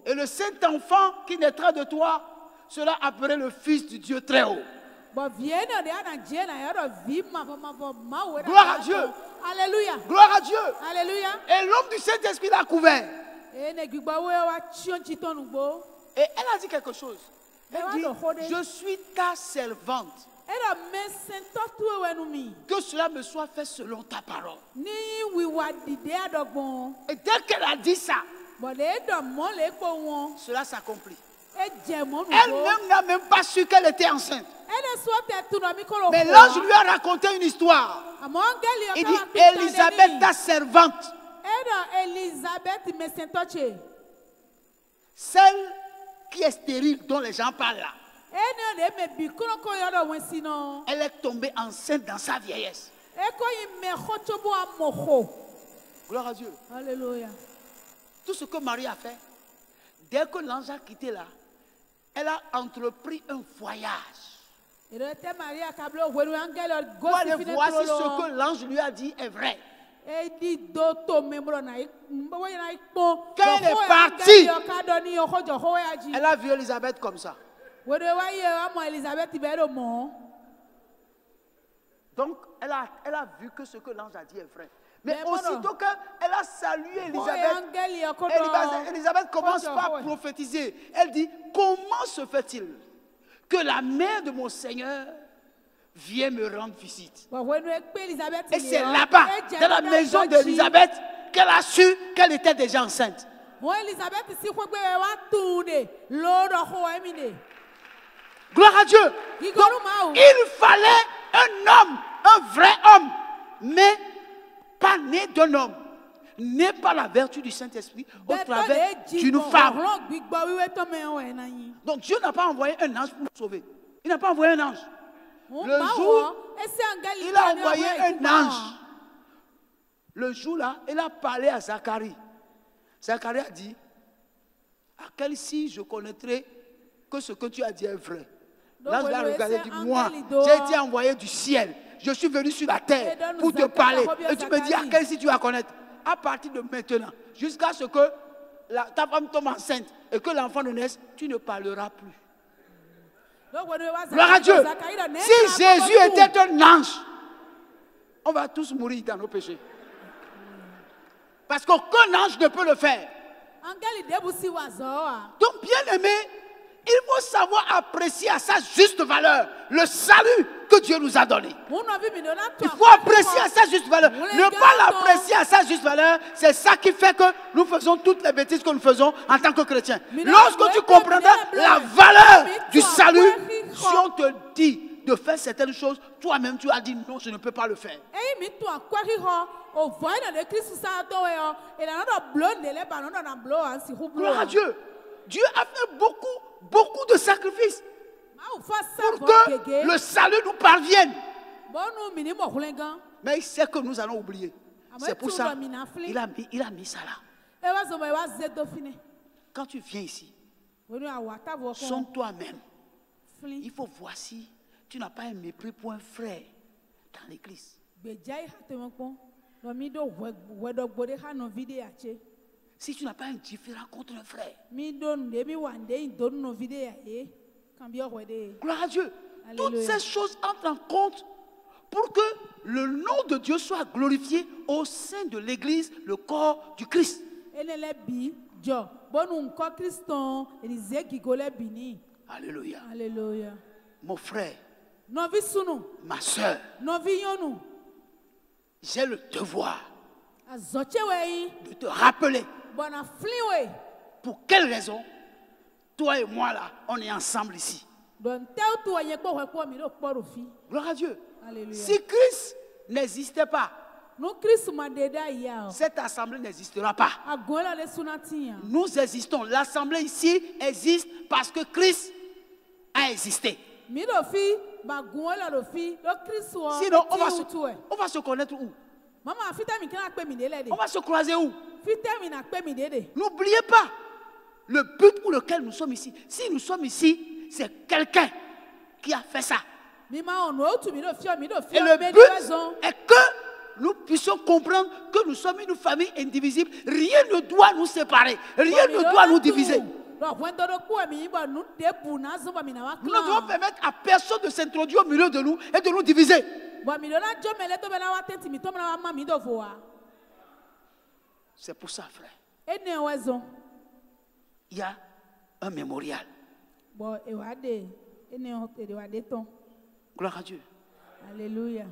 Et le Saint-Enfant qui naîtra de toi sera appelé le Fils du Dieu Très-Haut. Gloire à Dieu. Alléluia. Gloire à Dieu. Alléluia. Et l'homme du Saint-Esprit l'a couvert. Et elle a dit quelque chose. Elle dit, je suis ta servante. Que cela me soit fait selon ta parole. Et dès qu'elle a dit ça, cela s'accomplit. Elle-même n'a même pas su qu'elle était enceinte. Mais l'ange lui a raconté une histoire. Il dit, Élisabeth, ta servante, celle qui est stérile, dont les gens parlent là, elle est tombée enceinte dans sa vieillesse. Gloire à Dieu. Alléluia. Tout ce que Marie a fait, dès que l'ange a quitté là, elle a entrepris un voyage. Pour aller voir si ce que l'ange lui a dit est vrai. Quand elle est partie, elle a vu Élisabeth comme ça. Donc, elle a vu que ce que l'ange a dit est vrai. Mais aussitôt qu'elle a salué Élisabeth commence par prophétiser. Elle dit, comment se fait-il que la mère de mon Seigneur vient me rendre visite? Et c'est là-bas, dans la maison d'Élisabeth, qu'elle a su qu'elle était déjà enceinte. Gloire à Dieu. Donc, il fallait un homme, un vrai homme, mais pas né d'un homme, né par la vertu du Saint-Esprit au travers d'une femme. Donc Dieu n'a pas envoyé un ange pour nous sauver. Il n'a pas envoyé un ange. Le jour, il a envoyé un ange. Le jour là, il a parlé à Zacharie. Zacharie a dit, à quel signe je connaîtrai que ce que tu as dit est vrai? L'ange l'a regardé et dit, moi, j'ai été envoyé du ciel. Je suis venu sur la terre pour te parler. Et tu me dis, à quel signe tu vas connaître? À partir de maintenant, jusqu'à ce que ta femme tombe enceinte et que l'enfant ne naisse, tu ne parleras plus. Gloire à Dieu. Si Jésus était un ange, on va tous mourir dans nos péchés. Parce qu'aucun ange ne peut le faire. Donc, bien aimé, il faut savoir apprécier à sa juste valeur le salut que Dieu nous a donné. Il faut apprécier à sa juste valeur. Ne pas l'apprécier à sa juste valeur, c'est ça qui fait que nous faisons toutes les bêtises que nous faisons en tant que chrétiens. Lorsque tu comprendras la valeur du salut, si on te dit de faire certaines choses, toi-même tu as dit non, je ne peux pas le faire. Gloire à Dieu. Dieu a fait beaucoup de sacrifices pour que le salut nous parvienne. Mais il sait que nous allons oublier. C'est pour ça qu'il a mis ça là. Quand tu viens ici, sois toi-même. Il faut voir si tu n'as pas un mépris pour un frère dans l'église. Si tu n'as pas un différent contre un frère. Gloire à Dieu. Alléluia. Toutes ces choses entrent en compte pour que le nom de Dieu soit glorifié au sein de l'église, le corps du Christ. Alléluia. Alléluia. Mon frère, ma soeur, j'ai le devoir de te rappeler pour quelle raison toi et moi là, on est ensemble ici. Gloire à Dieu. Alléluia. Si Christ n'existait pas, cette assemblée n'existera pas. Nous existons. L'assemblée ici existe parce que Christ a existé. Sinon, on va se connaître où? On va se croiser où? N'oubliez pas le but pour lequel nous sommes ici. Si nous sommes ici, c'est quelqu'un qui a fait ça. Et le but est que nous puissions comprendre que nous sommes une famille indivisible. Rien ne doit nous séparer. Rien ne doit nous diviser. Nous ne devons permettre à personne de s'introduire au milieu de nous et de nous diviser. C'est pour ça, frère. Il y a un mémorial. Gloire à Dieu. Alléluia.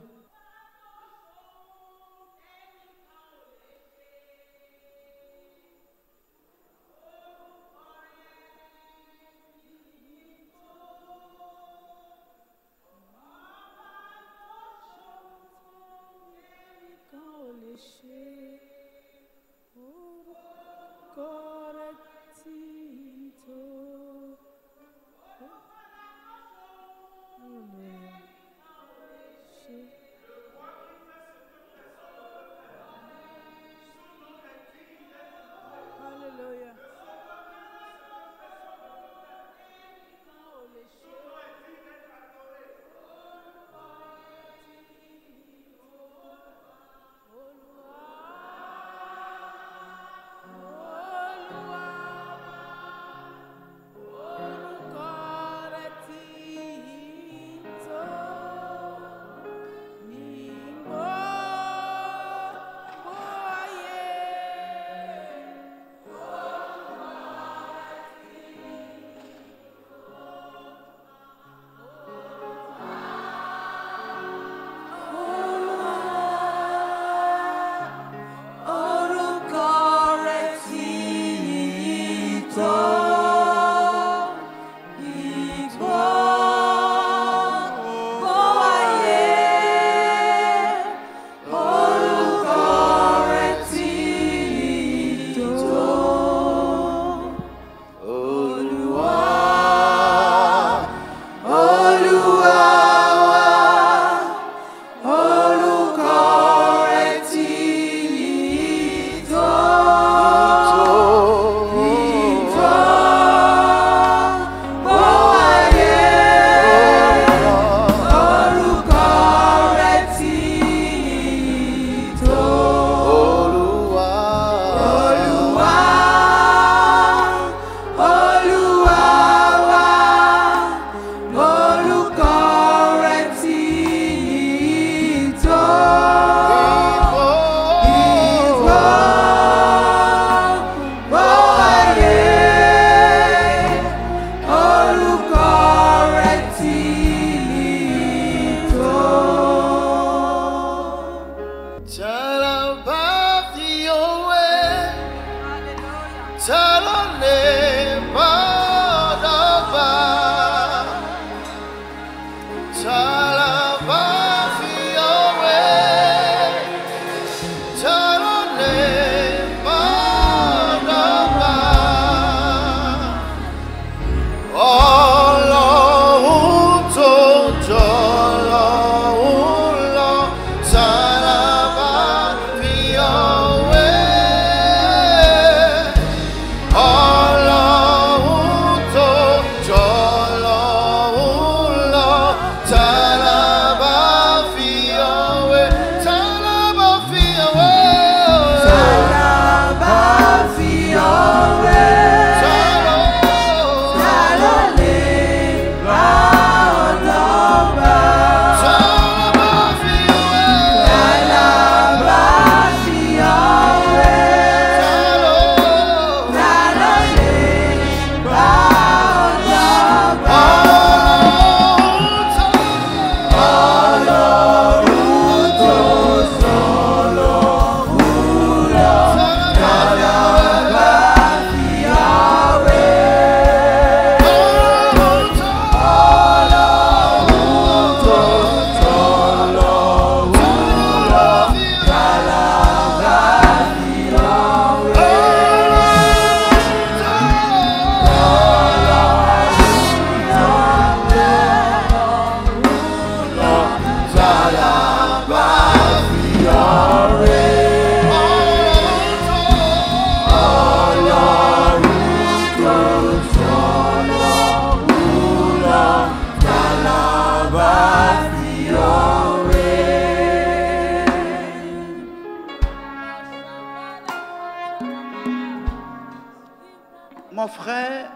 Mon frère,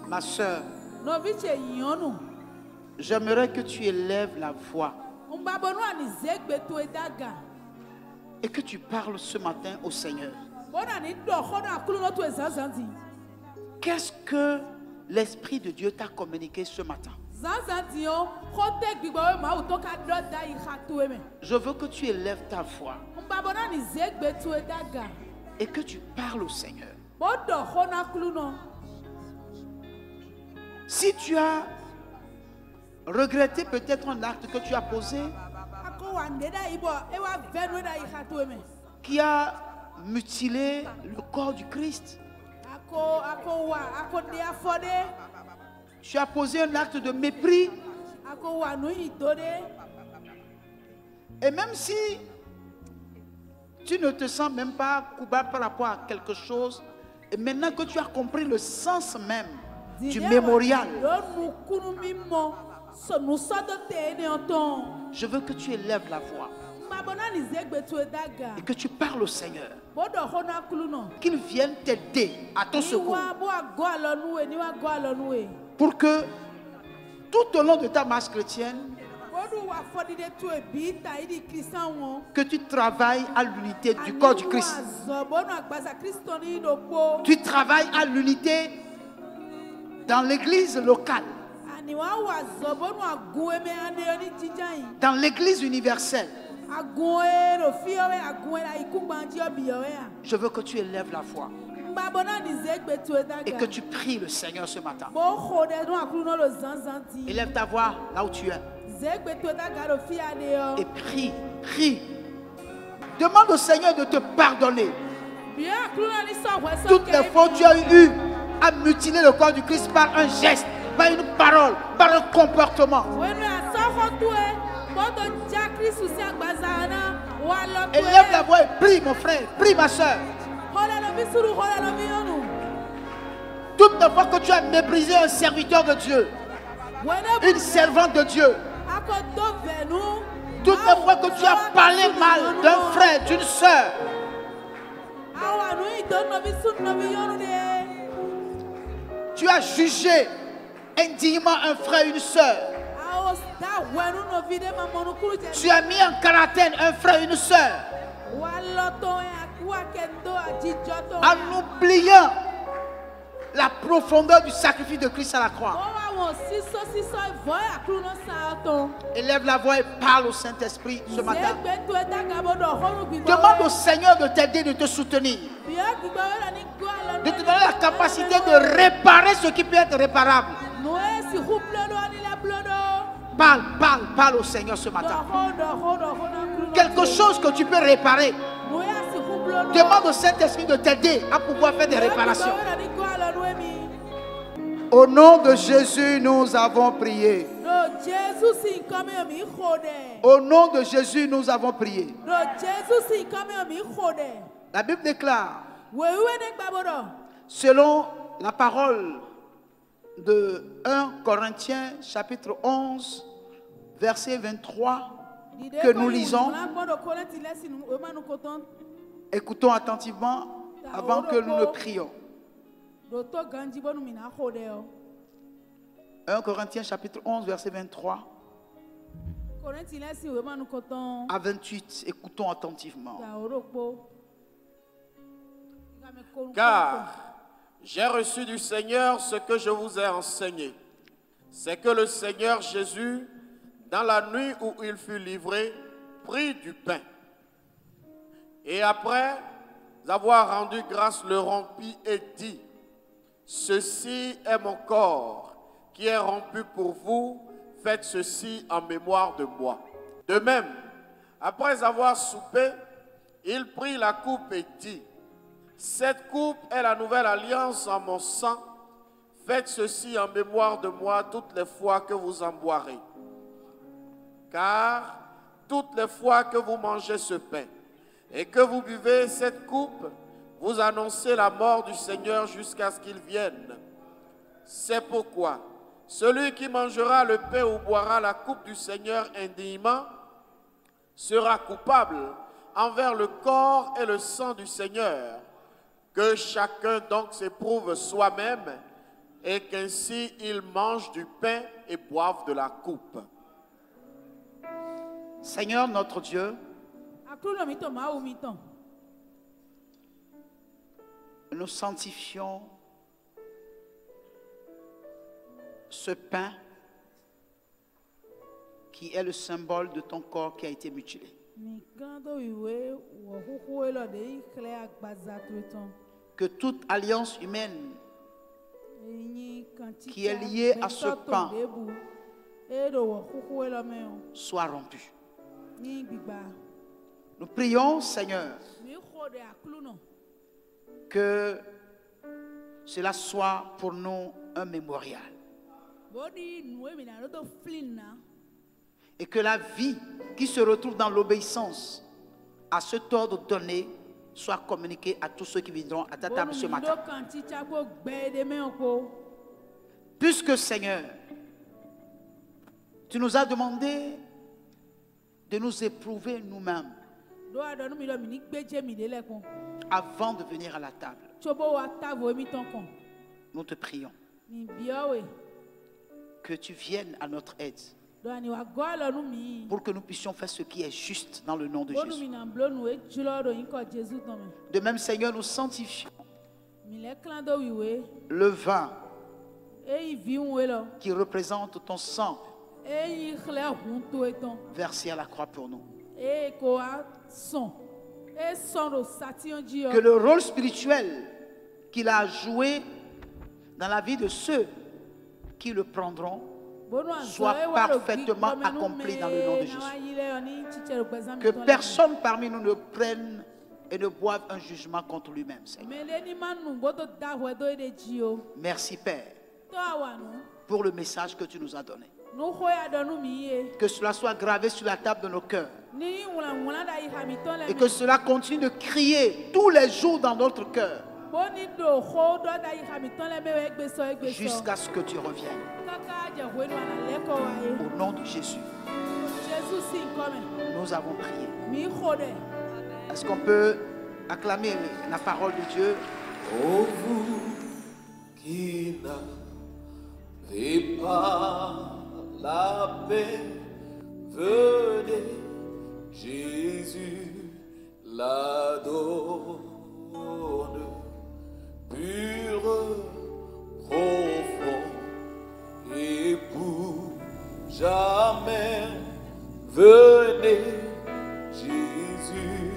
ma soeur, j'aimerais que tu élèves la voix et que tu parles ce matin au Seigneur. Qu'est-ce que l'Esprit de Dieu t'a communiqué ce matin? Je veux que tu élèves ta voix et que tu parles au Seigneur. Si tu as regretté peut-être un acte que tu as posé, qui a mutilé le corps du Christ, tu as posé un acte de mépris, et même si tu ne te sens même pas coupable par rapport à quelque chose, et maintenant que tu as compris le sens même du mémorial, je veux que tu élèves la voix et que tu parles au Seigneur, qu'il vienne t'aider à ton secours, pour que tout au long de ta marche chrétienne, que tu travailles à l'unité du corps du Christ. Tu travailles à l'unité dans l'église locale, dans l'église universelle. Je veux que tu élèves la voix et que tu pries le Seigneur ce matin. Élève ta voix là où tu es et prie, prie. Demande au Seigneur de te pardonner. Toutes les fois où tu as eu à mutiler le corps du Christ par un geste, par une parole, par un comportement, élève la voix et prie, mon frère, prie, ma soeur. Toutes les fois que tu as méprisé un serviteur de Dieu, une servante de Dieu, toutes les fois que tu as parlé mal d'un frère, d'une soeur, tu as jugé indignement un frère, une soeur, tu as mis en quarantaine un frère, une soeur, en oubliant la profondeur du sacrifice de Christ à la croix. Élève la voix et parle au Saint-Esprit ce matin. Demande au Seigneur de t'aider, de te soutenir, de te donner la capacité de réparer ce qui peut être réparable. Parle au Seigneur ce matin. Quelque chose que tu peux réparer. Demande au Saint-Esprit de t'aider à pouvoir faire des réparations. Au nom de Jésus, nous avons prié. Au nom de Jésus, nous avons prié. La Bible déclare, selon la parole de 1 Corinthiens chapitre 11, verset 23, que nous lisons. Écoutons attentivement avant que nous ne prions. 1 Corinthiens chapitre 11, verset 23 à 28. Écoutons attentivement. Car j'ai reçu du Seigneur ce que je vous ai enseigné. C'est que le Seigneur Jésus, dans la nuit où il fut livré, prit du pain. Et après avoir rendu grâce, le rompit et dit, ceci est mon corps qui est rompu pour vous, faites ceci en mémoire de moi. De même, après avoir soupé, il prit la coupe et dit, cette coupe est la nouvelle alliance en mon sang, faites ceci en mémoire de moi toutes les fois que vous en boirez. Car toutes les fois que vous mangez ce pain et que vous buvez cette coupe, vous annoncez la mort du Seigneur jusqu'à ce qu'il vienne. C'est pourquoi celui qui mangera le pain ou boira la coupe du Seigneur indignement sera coupable envers le corps et le sang du Seigneur. Que chacun donc s'éprouve soi-même et qu'ainsi il mange du pain et boive de la coupe. Seigneur notre Dieu, nous sanctifions ce pain qui est le symbole de ton corps qui a été mutilé. Que toute alliance humaine qui est liée à ce pain soit rompue. Nous prions, Seigneur, que cela soit pour nous un mémorial. Et que la vie qui se retrouve dans l'obéissance à cet ordre donné soit communiquée à tous ceux qui viendront à ta table ce matin. Puisque, Seigneur, tu nous as demandé de nous éprouver nous-mêmes avant de venir à la table. Nous te prions que tu viennes à notre aide pour que nous puissions faire ce qui est juste dans le nom de Jésus. De même, Seigneur, nous sanctifions le vin qui représente ton sang versé à la croix pour nous. Que le rôle spirituel qu'il a joué dans la vie de ceux qui le prendront soit parfaitement accompli dans le nom de Jésus. Que personne parmi nous ne prenne et ne boive un jugement contre lui-même, Seigneur. Merci, Père, pour le message que tu nous as donné. Que cela soit gravé sur la table de nos cœurs. Et que cela continue de crier tous les jours dans notre cœur. Jusqu'à ce que tu reviennes. Au nom de Jésus. Nous avons prié. Est-ce qu'on peut acclamer la parole de Dieu? Oh, vous qui n'avez pas la paix, venez, Jésus la donne, pure, profond et pour jamais, venez, Jésus